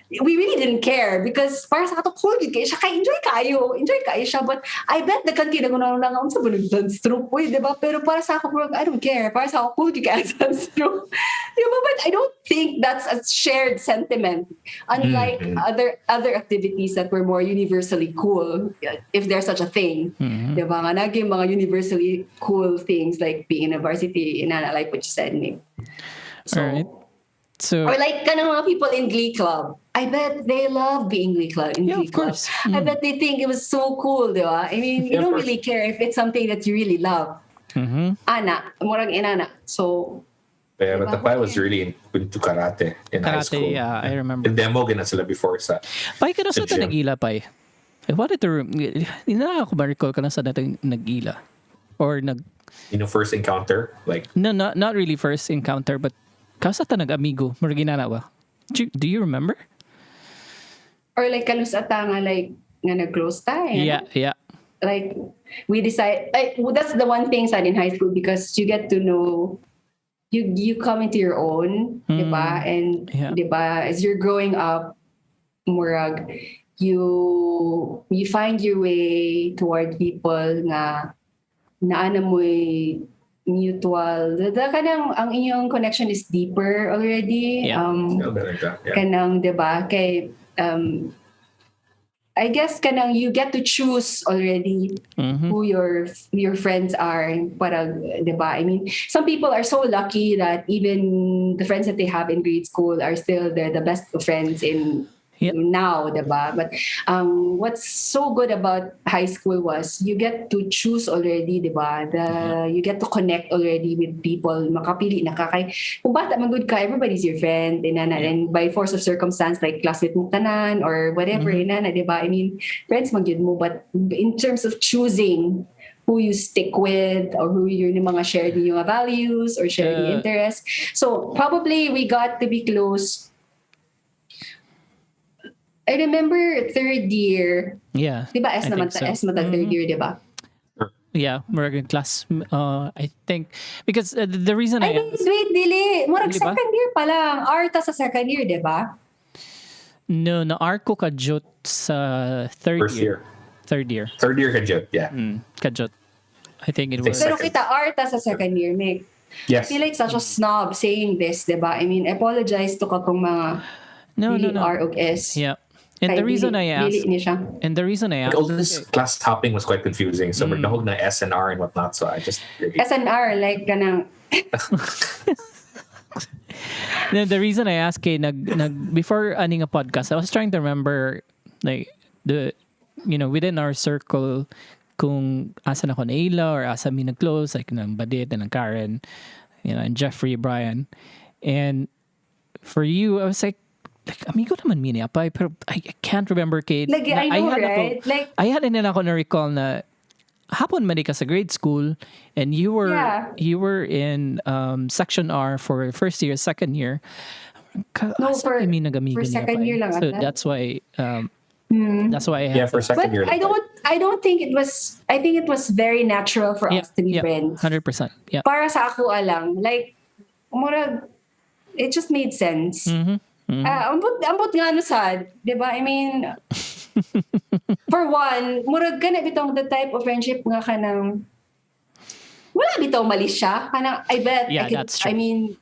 we really didn't care because para sa ato cool gid kay siya, kay enjoy kayo siya, but I bet the kanti na kuno lang unsa ba dance troupe, uy, diba? Pero para sa ako, bro, I don't care, para sa ako cool gid kay dance troupe, diba? But I don't think that's a shared sentiment, unlike other activities that were more universally cool, if there's such a thing, diba? Nga naging mga universally cool things like being in a varsity, inana, like what you said, Nick. So, Alright. So, or like kanang mga people in Glee Club. I bet they love being Glee Club. In Yeah, Glee of Club. course. I bet they think it was so cool, di ba? I mean, you Yeah, of don't course. really care if it's something that you really love. Ana, murag inana. So, Pero Diba? Tapay was really into karate in high karate, school. yeah, I remember. And demo gina sila before sa Pai, ka na sa Sa gym. nag-ila, Pai? I wanted to, hindi na ako ma-recall ka na sa natin nag-ila. Or first encounter. Like, no, not really first encounter, but kasa ta nag-amigo, marginana ba? Do you remember? or like kalusata nga like nga nag-close tayo. Yeah. Like we decide. That's the one thing sad in high school because you get to know. You come into your own, diba? And Yeah. diba, as you're growing up, murag, you find your way toward people nga naana mo'y mutual. Kanang ang inyong connection is deeper already. Yeah. yeah. Kanang, diba? Kay, I guess kanang you get to choose already who your friends are. Parang, diba? I mean, some people are so lucky that even the friends that they have in grade school are still the best of friends in Yep. now, diba? But what's so good about high school was you get to choose already, diba? You get to connect already with people. Makapili na ka kay kung bata man good ka, everybody's your friend. And by force of circumstance, like classmate mo tanan or whatever, inana, diba? I mean, friends man yun mo. But in terms of choosing who you stick with or who yung mga shared yung values or shared yung interests. So probably we got to be close. I remember third year. Yeah. Diba S I naman think so. S matag third year, diba? Yeah, Morgan class. I think because the reason I Wait, dili. Murag Diba? second year pa lang. Arta sa second year, diba? no na arko kajut sa third First year. Third year. Third year kajut, yeah. Kajut. I think it was. Pero Second. kita Arta sa second year, Nick. I Yes. feel like such a snob saying this, diba? I mean, I apologize to katong mga No. R o S. Yeah. And the Kay reason I dili asked, ni siya. and the reason I Like, asked, all this class hopping was quite confusing. So, nahog na S and R and whatnot. So, I just really... SNR, like kanang the reason I asked before aning a podcast, I was trying to remember like within our circle kung asa na ko na Ila or asa mi nag-close like ng Badit and ng Karen, and Jeffrey, Brian. And for you, I was like amigo naman mi ni Apay, pero I can't remember kay like I know, right? Like I had na ako na recall na hapon man di ka sa grade school and you were in section R for first year, second year. No, Asa for kami nagamigo niya second pa year lang so ata. that's why I Yeah, for second But year. I don't think it was. I think it was very natural for us to be friends. 100%. Yeah. Para sa ako alang, like, murag, it just made sense. Ambot nga no sad, di ba? I mean, for one, murag ganit bitong the type of friendship nga kanang, wala bitong mali siya. Kanang, I bet. Yeah, that's true. I mean,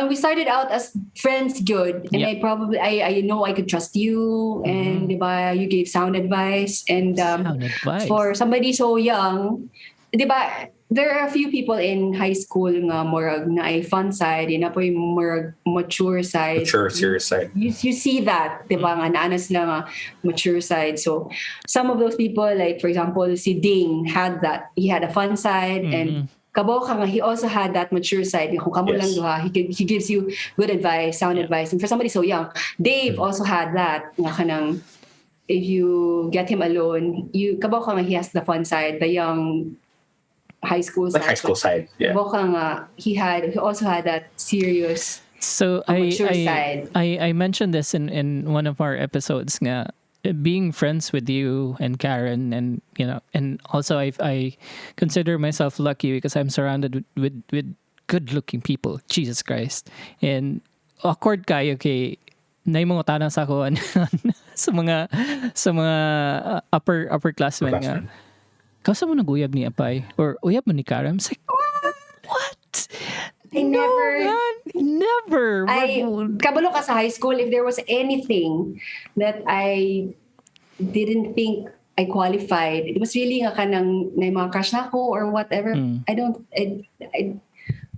we started out as friends good and I know I could trust you and diba, you gave sound advice and Sound advice. for somebody so young, diba, there are a few people in high school nga morag na ay fun side na po yung morag mature side. Mature, serious side. You see that, diba nga naanas lang nga mature side. So some of those people, like for example, si Ding had that. He had a fun side and Kabaw ka nga, he also had that mature side. Kung kamo lang Yes. duha, he gives you good advice, sound advice. And for somebody so young, Dave also had that. Nga kanang, if you get him alone, kabaw ka nga, he has the fun side, the young high school Like side. high school side. Yeah. Kabaw ka nga, he also had that serious. So mature side. I mentioned this in one of our episodes nga, being friends with you and Karen, and and also I consider myself lucky because I'm surrounded with good looking people. Jesus Christ. And awkward kayo kay naimongutanan sa ako sa mga upperclassmen nga. Kausa mo naguyab ni Apay or uyab mo ni Karen? I'm like, what? I never. Never. Kabalo ka sa high school, if there was anything that I didn't think I qualified, it was really nga kanang na mga crush na ako or whatever. I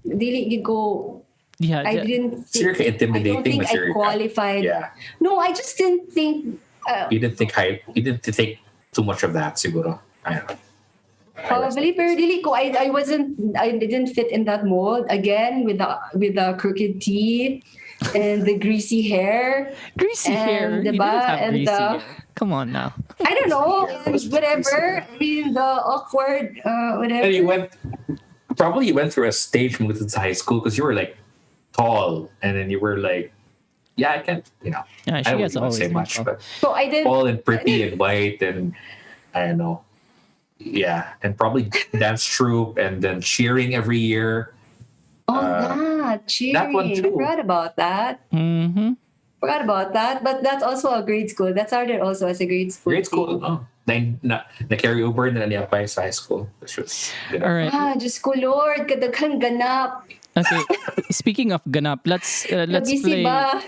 dili go. Yeah, I didn't. So you're intimidating. I don't think I qualified. Yeah. No, I just didn't think. You didn't think too much of that, siguro. I don't know. Probably, pero dili ko. I didn't fit in that mold again with the crooked teeth and the greasy hair. Greasy hair. You didn't have greasy hair. Come on now. I don't know. Whatever. I mean, the awkward, whatever. And you went through a stage when you went to high school because you were like tall, and then you were like, yeah, I can't, Yeah, I she don't has want to say always much, been but So I did. tall and pretty and white, and I don't know. Yeah, and probably dance troupe and then cheering every year. Oh, yeah, cheering. that one too. I forgot about that. Mm-hmm. Forgot about that. But that's also a grade school. That started also as a grade school. Grade school, oh. Na-carry over na niya pa sa high school. Which was, All right. Diyos ko, Lord, kadaghang ganap. Okay. Speaking of ganap, let's Nabisi play. ba?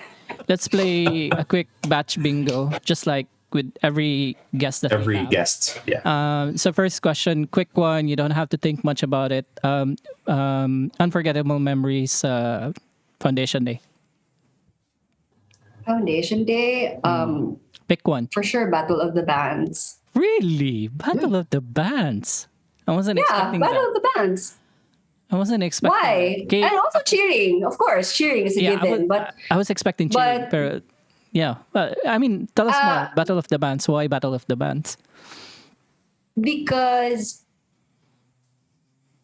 Let's play a quick batch bingo, just like with every guest that we every have. guest. Yeah. So first question, quick one. You don't have to think much about it. Unforgettable memories. Foundation Day. Foundation Day. Pick one. For sure, Battle of the Bands. Really, Battle of the Bands. I wasn't Yeah, expecting Battle that. of the Bands. I wasn't expecting. Why? That. Okay. And also cheering. Of course, cheering is a given. I was expecting cheering, but- pero yeah. But I mean, tell us more. Battle of the Bands. Why Battle of the Bands? Because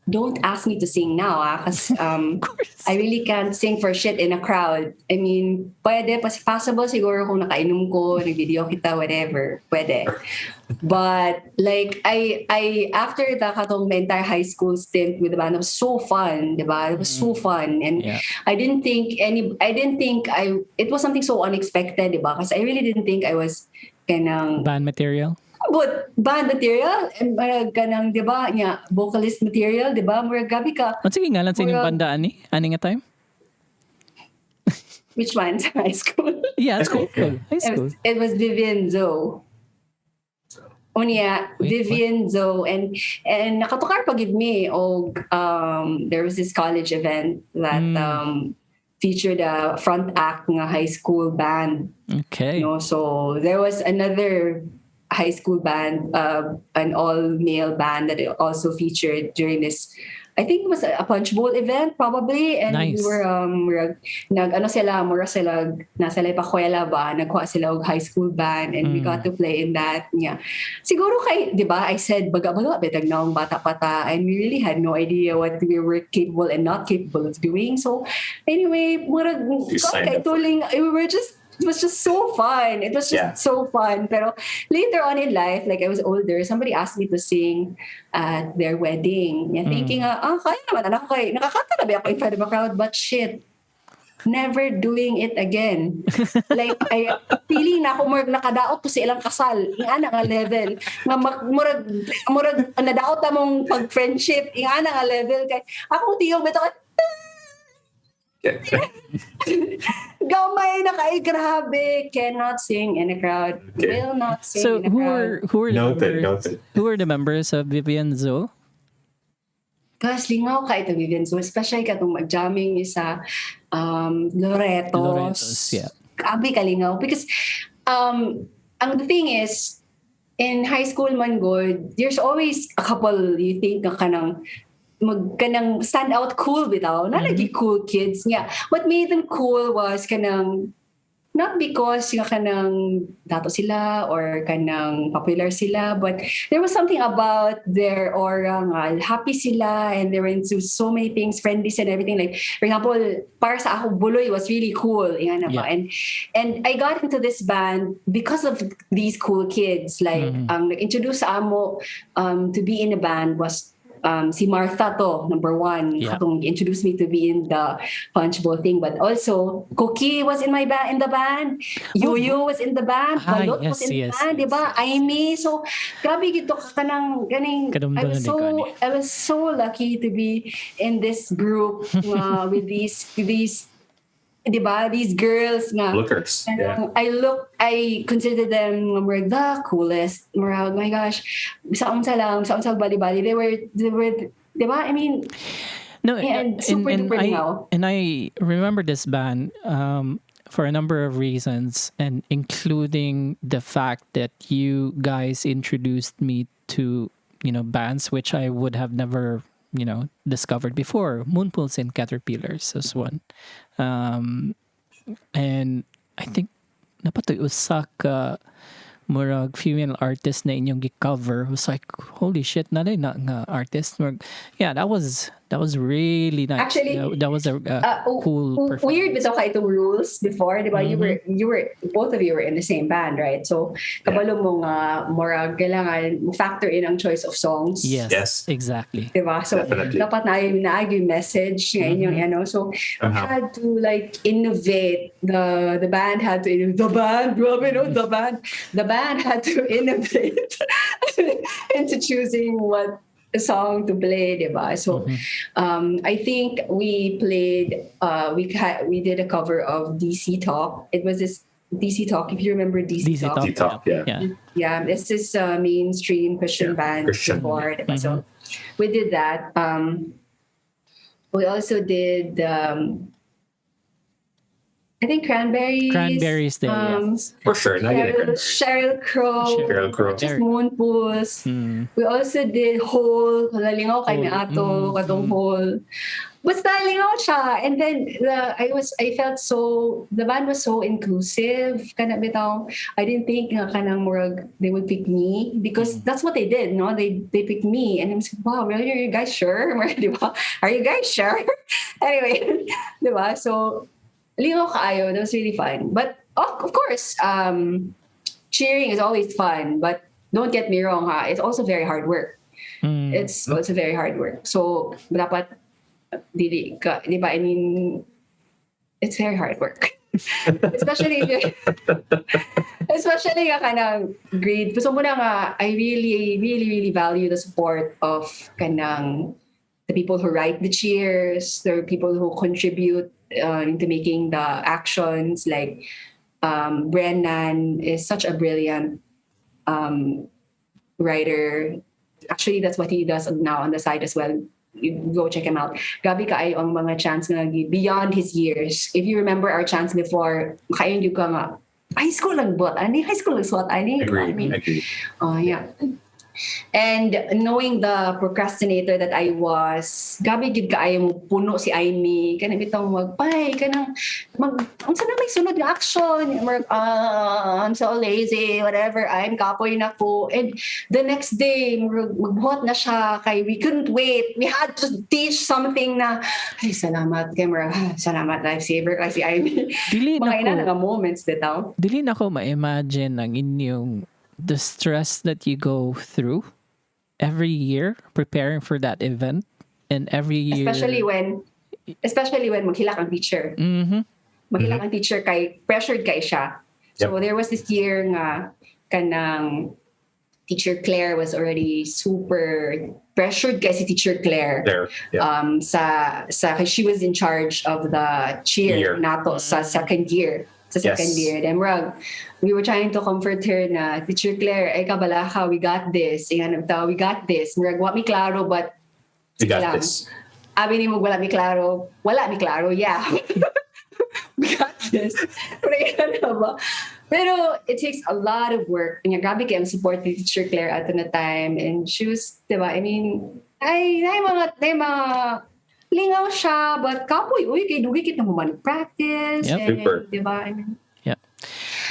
don't ask me to sing now, because course. I really can't sing for shit in a crowd. I mean, pwede, possible siguro kung nakainom ko, nag-video kita, whatever, pwede. But like, I after the katong my entire high school stint with the band, it was so fun, diba? It was so fun, and Yeah. I didn't think it was something so unexpected, diba? Because I really didn't think I was kanang Band material. but band material, kanang, di ba, vocalist material, di ba? Murag gabi ka. Ano sige ngalan sa inyong Murag- banda, ani? Ani nga time? Which one? Sa high school? Yeah, High school, yeah. High school. It was Vivian Zoe. Unya, Wait, Vivian Zoe. And nakatukar pa gid me. There was this college event that featured a front act nga high school band. Okay. So there was another high school band, an all-male band that it also featured during this. I think it was a punch bowl event probably, and Nice. we were nasa Pakuela ba, nagkuha sila og high school band, and we got to play in that. Yeah. Siguro kay, di ba, I said baga betag naong bata-bata, and we really had no idea what we were capable and not capable of doing. So anyway, signed up for it was just so fun. It was just so fun. Pero later on in life, like I was older, somebody asked me to sing at their wedding. Thinking, kaya naman, anak ko, nakakanta na ba ako in front of a crowd? But shit, never doing it again. Like, I feeling na ako nakadaot ko sa ilang kasal. Nga nga level. Nga murag nadaot na mong pag-friendship. Nga nga level. Kay, akong tiyong beto ka, gamay na kay grabe, cannot sing in a crowd, will not sing So in a crowd. who are the Noted, members? noted. Who are the members of Vivian Zoe? Guys, lingaw ka ito, Vivian. So, especially ka itong mag-jamming isa Loretos. Loretos, yeah. Grabe ka lingaw. Because the thing is, in high school man good, there's always a couple you think na kanang kanang stand out cool bitaw. Na lagi cool kids nga. What made them cool was kanang not because nga kanang dato sila or kanang popular sila, but there was something about their aura nga happy sila and they were into so many things, friendly and everything. Like for example, para sa ako Buloy was really cool, yan na ba? And I got into this band because of these cool kids. Like ang nag-introduce sa amo to be in a band was si Martha to, number one. Katong introduced me to be in the punchbowl thing. But also, Cookie was in the band. Yo-Yo was in the band. Balot was in the band, diba? Aimee. So, grabe gito kanang ganing. I was so lucky to be in this group with these diba, these girls nga. Lookers. I consider them were the coolest. Oh my gosh, saon sa bali-bali. They were, diba? I mean, no, and super duper now. And I remember this band for a number of reasons, and including the fact that you guys introduced me to, bands which I would have never, discovered before. Moonpools and Caterpillars was one. And I think napatoy usa ka murag female artist na inyong gi-cover. I was like, holy shit, nalay na nga artist. Yeah, that was really nice. Actually, that was a cool performance. Weird bitaw ka itong rules before, diba? You were both of you were in the same band, right? So kabalo mo nga murag kailangan mo factor in ang choice of songs. Yes, exactly. Diba? So Definitely. dapat na yung message nga inyong so had to like innovate. The band had to innovate. The band had to innovate into choosing what a song to play, diba? So I think we played we did a cover of DC Talk. It was this DC Talk, if you remember DC Talk. DC Talk, yeah. Yeah, this is a mainstream Christian band before, diba? So we did that. We also did I think Cranberries there, yes. For sure. Sheryl Crow. Just Moonpools. We also did Hole. Lingaw kay ato katong Hole. Basta lingaw siya. And then I felt so, the band was so inclusive. Kana bitaw, I didn't think nga kanang murag they would pick me because that's what they did, no? They picked me and I was like, wow, really, are you guys sure? Are you guys sure? Anyway, diba? So lingaw kaayo, that was really fun. But of course, cheering is always fun, but don't get me wrong, it's also very hard work. It's also very hard work. So dapat dili ka, di ba? I mean, it's very hard work. especially nga kanang grade. So muna nga, I really value the support of kanang the people who write the cheers, the people who contribute into making the actions. Like Brennan is such a brilliant writer. Actually, that's what he does now on the side as well. You go check him out. Gabi kaayo ang mga chants nga beyond his years. If you remember our chants before, kaayo ka nga high school lang bot. Ani high school lang suot ani. Agree. Yeah. And knowing the procrastinator that I was, gabi gid kaayo mo puno si Aimee kana bitong magpay kanang unsa na may sunod nga action. I'm so lazy, whatever. I'm kapoy na ko. And the next day magbuhat na siya kay we couldn't wait. We had to teach something na ay salamat camera. Salamat lifesaver kasi Aimee. Mga ina nga moments bitaw. Dili na ko ma-imagine ang inyong the stress that you go through every year preparing for that event, and every year especially when maghilak ang teacher. Maghilak ang teacher kay pressured kay siya. So there was this year nga kanang teacher Claire was already super pressured kay si teacher Claire. She was in charge of the cheer nato sa second year. Then we were trying to comfort her na, Teacher Claire, ay kabalaha, we got this. We got this. Wa mi klaro, but we got this. Abi ni mo wala mi klaro, yeah. We got this. Pero Pero it takes a lot of work. Kanya, grabe kayo ang support ni Teacher Claire at the time. And she was, diba, I mean, mga lingaw siya, but kapoy, uy, kay dugi kita mo mag-practice. Yep. And, Super. diba, I mean, Yeah.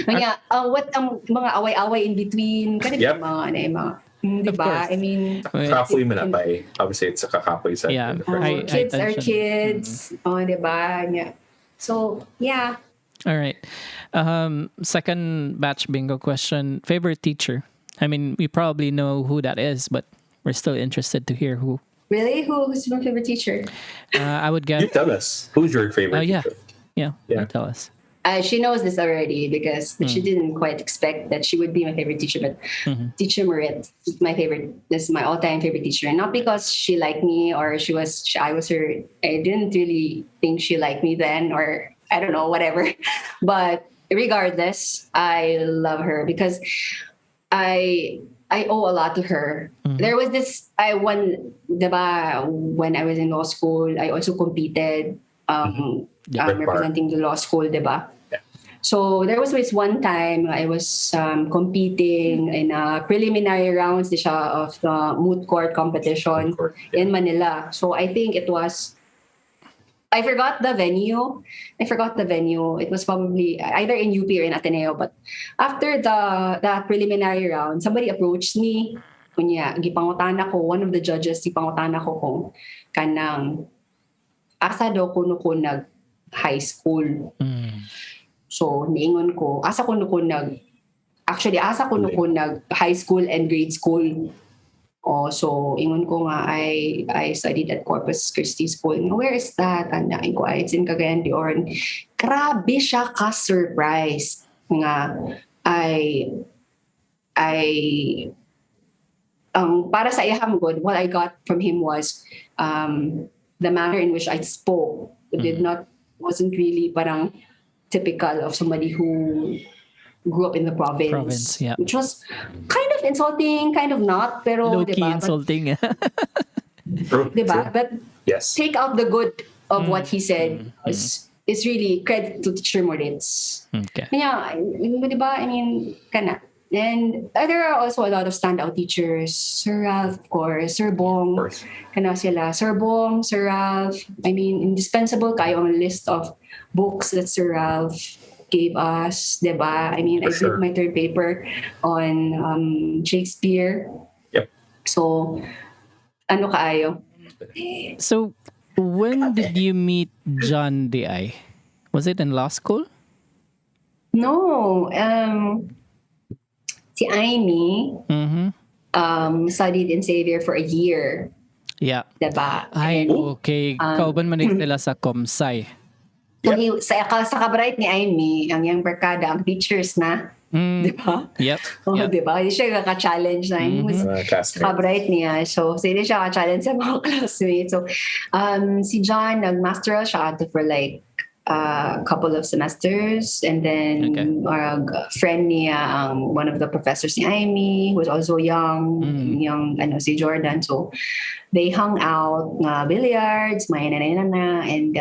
kanya, what ang mga away-away in between, kanina Yep. mga, Of diba, course. I mean, Kakapoy mo na pa eh. Obviously, it's a kakapoy side. Yeah. I kids are tension. kids. Diba, kanya. So, yeah. All right. Second batch bingo question. Favorite teacher? I mean, we probably know who that is, but we're still interested to hear who. Really? Who's my favorite teacher? I would You guess. tell us. Who's your favorite Yeah. teacher? Yeah. Yeah. Tell us. She knows this already because she didn't quite expect that she would be my favorite teacher. But Teacher Marit is my favorite. This is my all-time favorite teacher, and not because she liked me or I was her. I didn't really think she liked me then, or I don't know, whatever. But regardless, I love her because I owe a lot to her. There was this diba, when I was in law school, I also competed representing the law school, diba? Yeah. So there was this one time I was competing in a preliminary rounds of the moot court competition Moot court, in Manila. So I think it was, I forgot the venue. It was probably either in UP or in Ateneo. But after the preliminary round, somebody approached me. Kunya, gipangutan ako, one of the judges, gipangutan ako kung kanang asa daw kuno ko nag high school. So, niingon ko, asa kuno ko nag high school and grade school. Oh, so ingon ko nga I studied at Corpus Christi School. Where is that? Andain ko, it's in Cagayan de Oro. Grabe siya ka-surprise nga para sa iyang good, what I got from him was the manner in which I spoke. Wasn't really parang typical of somebody who grew up in the province. Yeah. Which was kind of insulting, kind of not, pero Low-key diba? insulting. True. Diba? But Yes. take out the good of what he said is really credit to Teacher Moritz. Okay. Kanya, diba? I mean, kana. And there are also a lot of standout teachers. Sir Ralph, of course. Sir Bong. Of course. Kana sila. Sir Bong, Sir Ralph. I mean, indispensable kayo ang list of books that Sir Ralph gave us, diba? I mean, For I sure. did my third paper on Shakespeare. Yep. So, ano kaayo? So, when did you meet John D.I.? Was it in law school? No. Si Amy studied in Xavier for a year. Yeah. Diba? Ay, And, okay. Kauban man nila sa Comsci. so sa kabright ni Amy, ang yung barkada, ang teachers na. Diba? Yep. Oh, Yep. diba? Hindi siya ka-challenge na. Classmate. Kabright niya. So, hindi siya ka-challenge sa mga classmates. So, si John, nag-masteral siya ato for like a couple of semesters. And then, friend niya, one of the professors ni Amy, who was also young, si Jordan. So, they hung out, billiards, may na, and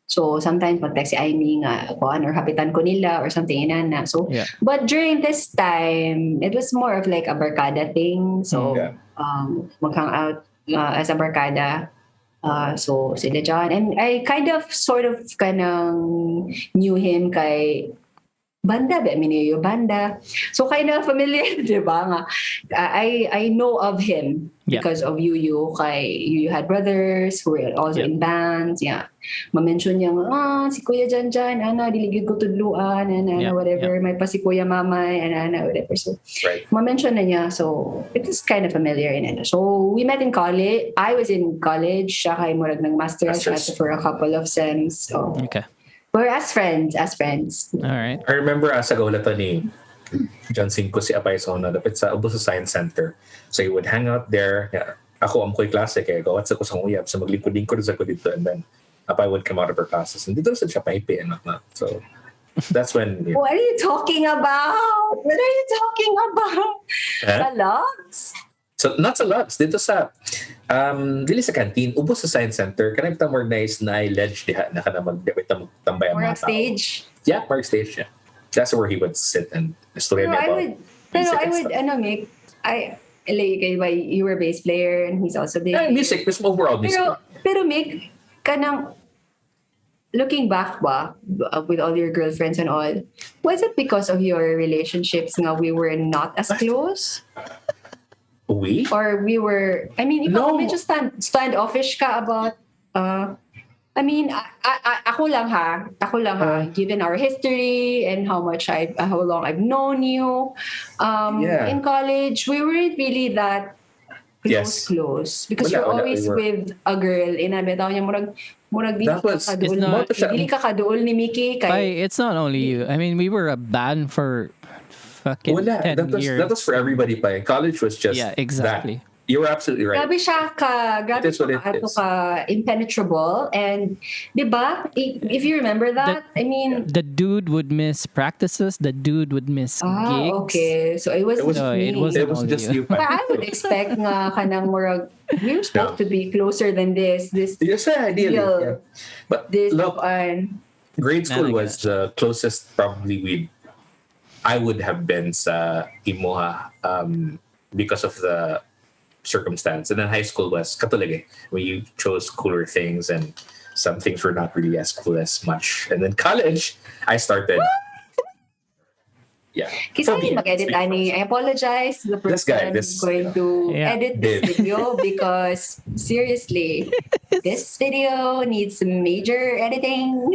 so sometimes mag-text si Amy nga or hapitan ko nila or something inana. So Yeah. but during this time, it was more of like a barkada thing. So mag-hang out as a barkada. So sila John, and I kind of sort of kanang knew him kay banda ba minyo banda. So kind of familiar, di ba nga? I know of him because of Yu. Kay Yu had brothers who were also in bands. Yeah. Ma-mention niya si Kuya Jan, diligid ko tudluan, whatever. May pa si Kuya Mamay, whatever. So, ma-mention na niya. So, it was kind of familiar. So, we met in college. I was in college. Siya kay Murag ng master's for a couple of sems. So, Okay. we're as friends. All right. I remember sa gaulatan ni John Cinco si Apay Sona dapat sa Ubos Science Center. So he would hang out there. Yeah. Ako am ko'y klase kaya gawat sa kusang uyab sa maglingkod-lingkod sa ko dito, and then Apay would come out of her classes and dito sa siya paipi and whatnot. So that's when What are you talking about? Sa logs? So not sa labs, dito sa dili sa canteen, ubos sa Science Center, kanang more nice na ledge diha na kana magtambay ang Or mga tao. stage? Yeah, park stage. Yeah. That's where he would sit and story Pero me I about would, pero music I and would, stuff. Mick, you were a bass player and he's also big. Music, just overall music. Pero Mick, kanang, looking back with all your girlfriends and all, was it because of your relationships nga we were not as close? We? Or we were, I mean, ikaw No. medyo standoffish ka about, I mean, ako lang ha, given our history and how long I've known you, Yeah. in college, we weren't really that Yes. close. Because Wala, you're wala, always we were. with a girl, inabitaw niya, murag dili That was- ka kaduol, it's not- dili ka kaduol ni Mickey, kay, It's not only you. I mean, we were a band for fucking Wala. 10 years. That was for everybody. Pa. College was just Yeah, exactly. that. You were absolutely right. grabe siya It is what it ato is. ka impenetrable. And, di ba, if you remember that, I mean, The dude would miss practices. The dude would miss gigs. okay. So it was It was- just No, me. it wasn't It was only just you. you. Pa. But I would expect nga kanang murag, we were supposed to be closer than this. Yes, ideally. Yeah. Yeah. But This look, grade school Nah, I was the closest probably I would have been sa Imoha because of the circumstance. And then high school was katulig eh, when you chose cooler things and some things were not really as cool as much. And then college, I started. Yeah. Kasi For me, mag-edit speak for ani. I myself. apologize to the This guy, person this- who's going to Yeah. edit this Did. video because seriously, this video needs some major editing.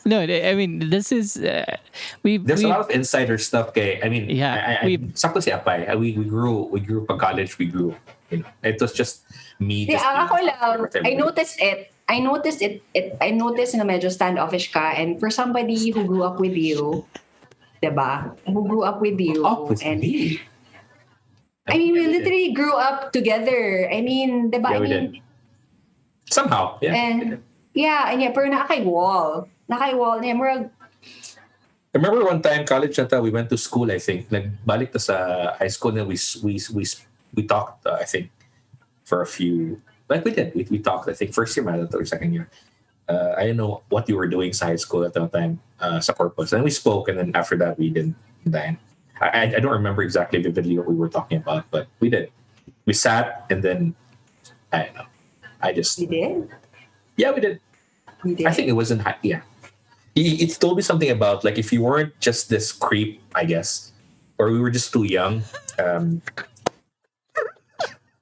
No, I mean, this is There's a lot of insider stuff. Kay, I mean, Yeah, sakto si Apay. We grew pag college. We grew. You know, it was just me. Di, Just ako being lang, with I everybody. noticed it. I noticed na medyo standoffish ka, and for somebody who grew up with you, diba? Who grew up with you. Up with and me. I mean, we Yeah, did. literally grew up together. I mean, diba? Yeah, I we mean, did. Somehow, yeah. and pero nakay wall niya, murag, I remember one time college nata, we went to school. I think nagbalik ta sa high school and we talked. I think for a few, like we did. We talked. I think first year, man, or second year. I didn't know what you were doing sa high school at that time. Sa corpus, and we spoke, and then after that, we didn't. Then I don't remember exactly vividly what we were talking about, but we did. We sat, and then I don't know. I just we did. yeah, we did. I think it wasn't high. Yeah. It told me something about like if you weren't just this creep, I guess, or we were just too young.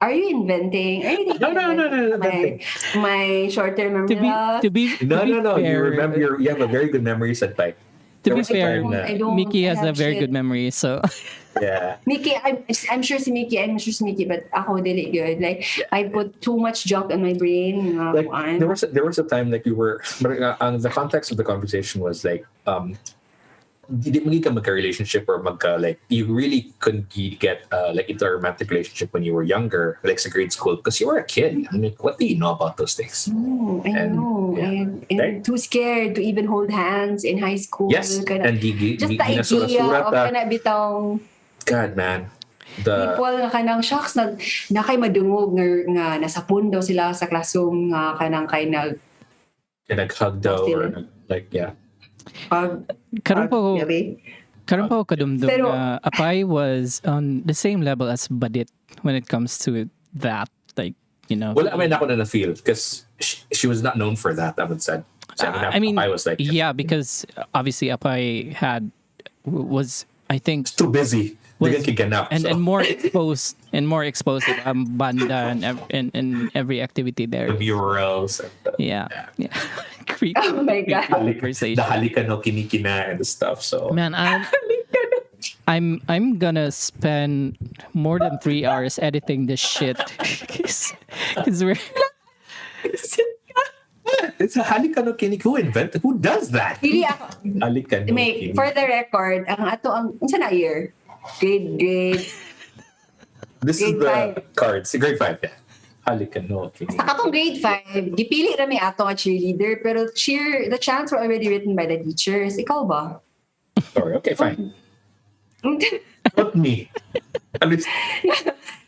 Are you inventing? Are you No. my short-term to memory be loss? No. You fair, remember? You have a very good memory, said Pike. To There be was a fair, time na- I don't Mickey has a have very shit. good memory. So Yeah. Mickey, I'm sure si Mickey, but ako dili good. Like, I put too much junk in my brain. Like there was a time like we were. But the context of the conversation was like hindi mo ka magka-relationship or like you really couldn't get like into a romantic relationship when you were younger, like sa grade school, because you were a kid. I mean, what do you know about those things? I And, know. yeah. And Right. too scared to even hold hands in high school. Yes, Kana- and just the idea ginasurat-surat of kana bitang God, man. The people nga kanang shocks na kay madungog nga nasa pundo sila sa classroom nga kanang kay nag-hug daw or like yeah. karon pa ko gabi. karon pa ko kadumdum Pero- na Apay was on the same level as Badit when it comes to that, like, you know. Well, I mean, ako na feel because she was not known for that. I would say. So, I mean, I was like, yeah, because obviously Apay was, I think, too busy. Was- Digan kiganap. and so. more exposed to banda and every activity there. The murals and Yeah. Creepy, Oh my God. conversation. the halika no kinikina and the stuff. So Man, I'm gonna spend more than 3 hours editing this shit because we're it's a halika no kinik. Who invented? Who does that? Dili ako. Halika no May, kinik. for the record, unsa na year? Grade. This is grade the five. cards. Grade 5, yeah. Halika no kinik. Sa katong grade 5, gipili ra may ato nga cheerleader, pero the chants were already written by the teachers. Ikaw ba? Sorry. Okay, fine. Not me. At least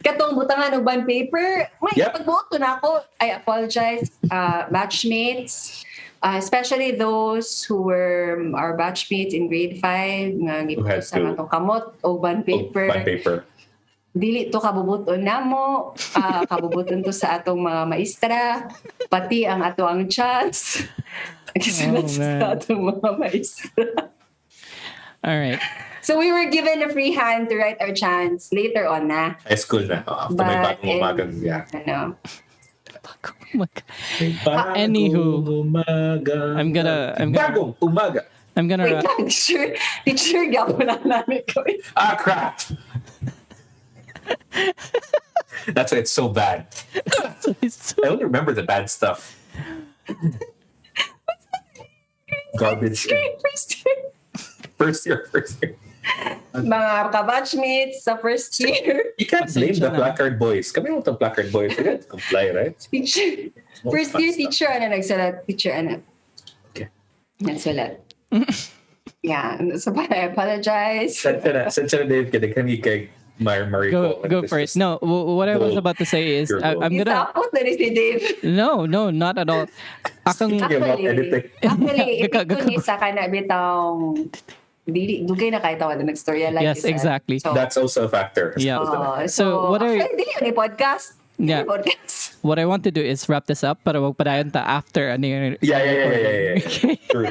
Katong butangan og bond paper, may Yep. pagboto na ako. I apologize, batchmates. Especially those who were our batchmates in grade 5 nga Who had sa to- atong kamot o bond paper. Bond paper. Dili to kabubuton namo, kabubuton to sa atong mga maestra, pati ang ato ang chance. Excellent man. sa atong mga maestra. All right. So we were given a free hand to write our chants later on na. High school na. After may But bagong umagang. Yeah. Ano, Anywho, umaga. I'm gonna Bagong umaga. wait lang, teacher, gapo lang namin ko. Ah, crap. That's why it's so bad. I only remember the bad stuff. Garbage. First year. Mga kabatchmates sa first year. You can't blame Pasensya the na. placard boys. Kami yung placard boys. They had to comply, right? Teacher, first year teacher, nagsalat? Teacher, Okay. Nagsalat. Yeah, so I apologize. Since Dave, kay Mariko. go for it. No, what I was about to say is I'm gonna. Isapot na ni si Dave. No, not at all. Akong Speaking about editing. Actually, ito ni sa kana bitang dugay na kahit ako nag-storya like yes, exactly. So, That's also a factor. Yeah. so what are- actually, dili ni podcast. Yeah. Dili podcast. What I want to do is wrap this up para wag padayon ta after ano yung Yeah. True.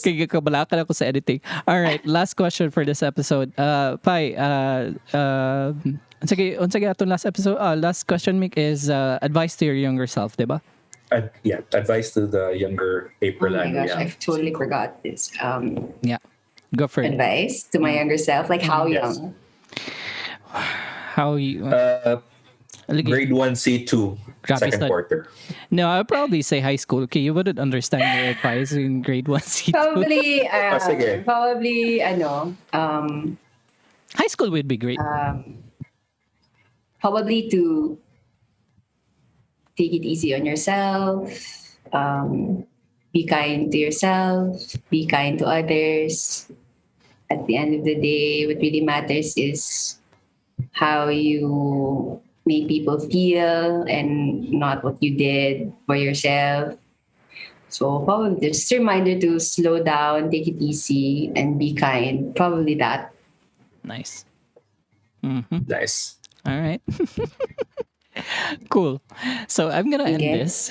Kagabalakan ako sa editing. All right, last question for this episode. Pai, unsage atong last episode, last question Mick is advice to your younger self, diba? Advice to the younger Oh April my and gosh, Rian. I totally forgot this. Yeah. Go for it. Advice to my younger self, like how Yes. young? How you Lagi- Grade 1 C2 Grabe second stud. quarter. No, I'd probably say high school. Okay, you wouldn't understand your advice in grade 1 C2. Probably, sige. High school would be great. probably to take it easy on yourself, be kind to yourself, be kind to others. At the end of the day, what really matters is how you make people feel and not what you did for yourself. So probably just a reminder to slow down, take it easy, and be kind. Probably that. Nice. Nice. All right. Cool. So I'm gonna end Okay. this.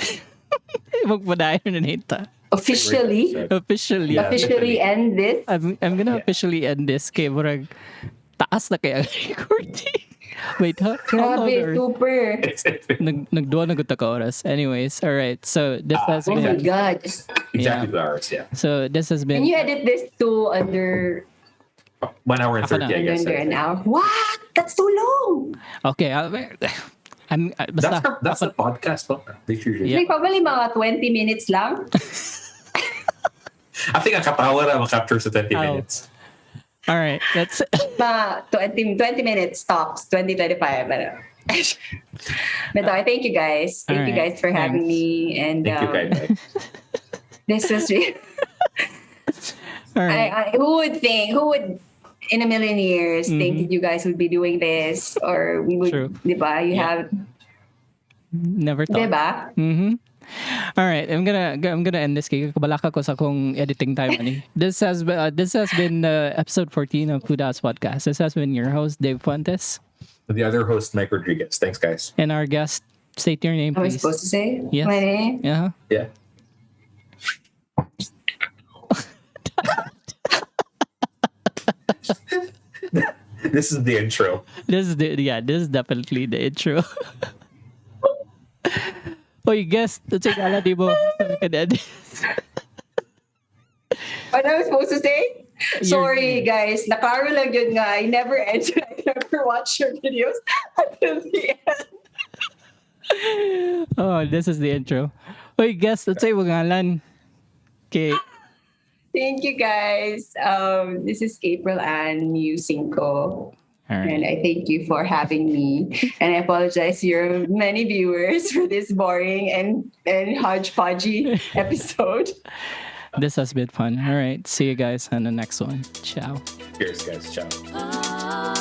Magpadayon na nita. Officially, Officially. Yeah. officially end this. I'm gonna Yeah. officially end this kay murag taas na kaya ang recording. Wait, how long Grabe, are- super. Nagduwa na gud ta ka oras. Anyways, all right. So this has Oh my been God. Exactly 2 hours, yeah. so this has been Can you edit this to under 1 hour and Ako 30, na. I guess. an hour? What? That's too long. okay. Basta That's the podcast. No? They usually. Yeah. Like probably mga 20 minutes lang. I think ang katawa na capture sa 20 Ow. minutes. all right. That's Mga 20 minutes tops, 20-25. Ano. But I thank you guys. Thank you Alright, guys for having thanks. me. And Thank you, guys. this was really... all right. who would in a million years think Mhm. that you guys would be doing this? Or we would, True. diba? You Yeah. have, Never thought. diba? All right, I'm gonna end this kay kabalaka ko sa kung editing time ani. This has been episode 14 of Foodhaus podcast. This has been your host Dave Fuentes The other host, Mike Rodriguez. Thanks, guys. and our guest. State your name, Am I please. supposed to say Yes. my name? Yeah. Yeah. This is the intro. This is definitely the intro. Oy, guest, that's it. Ala, di mo. Sabi ka na. What am I supposed to say? You're- Sorry, guys. Naklaro lang yun nga. I never watch your videos until the end. Oh, this is the intro. Oy, guest, that's it. Wangalan. Okay. Thank you, guys. This is April and Uy-Ang-Cinco. All right. And I thank you for having me. And I apologize to your many viewers for this boring and hodgepodgey episode. This has been fun. All right. See you guys on the next one. Ciao. Cheers, guys. Ciao. Oh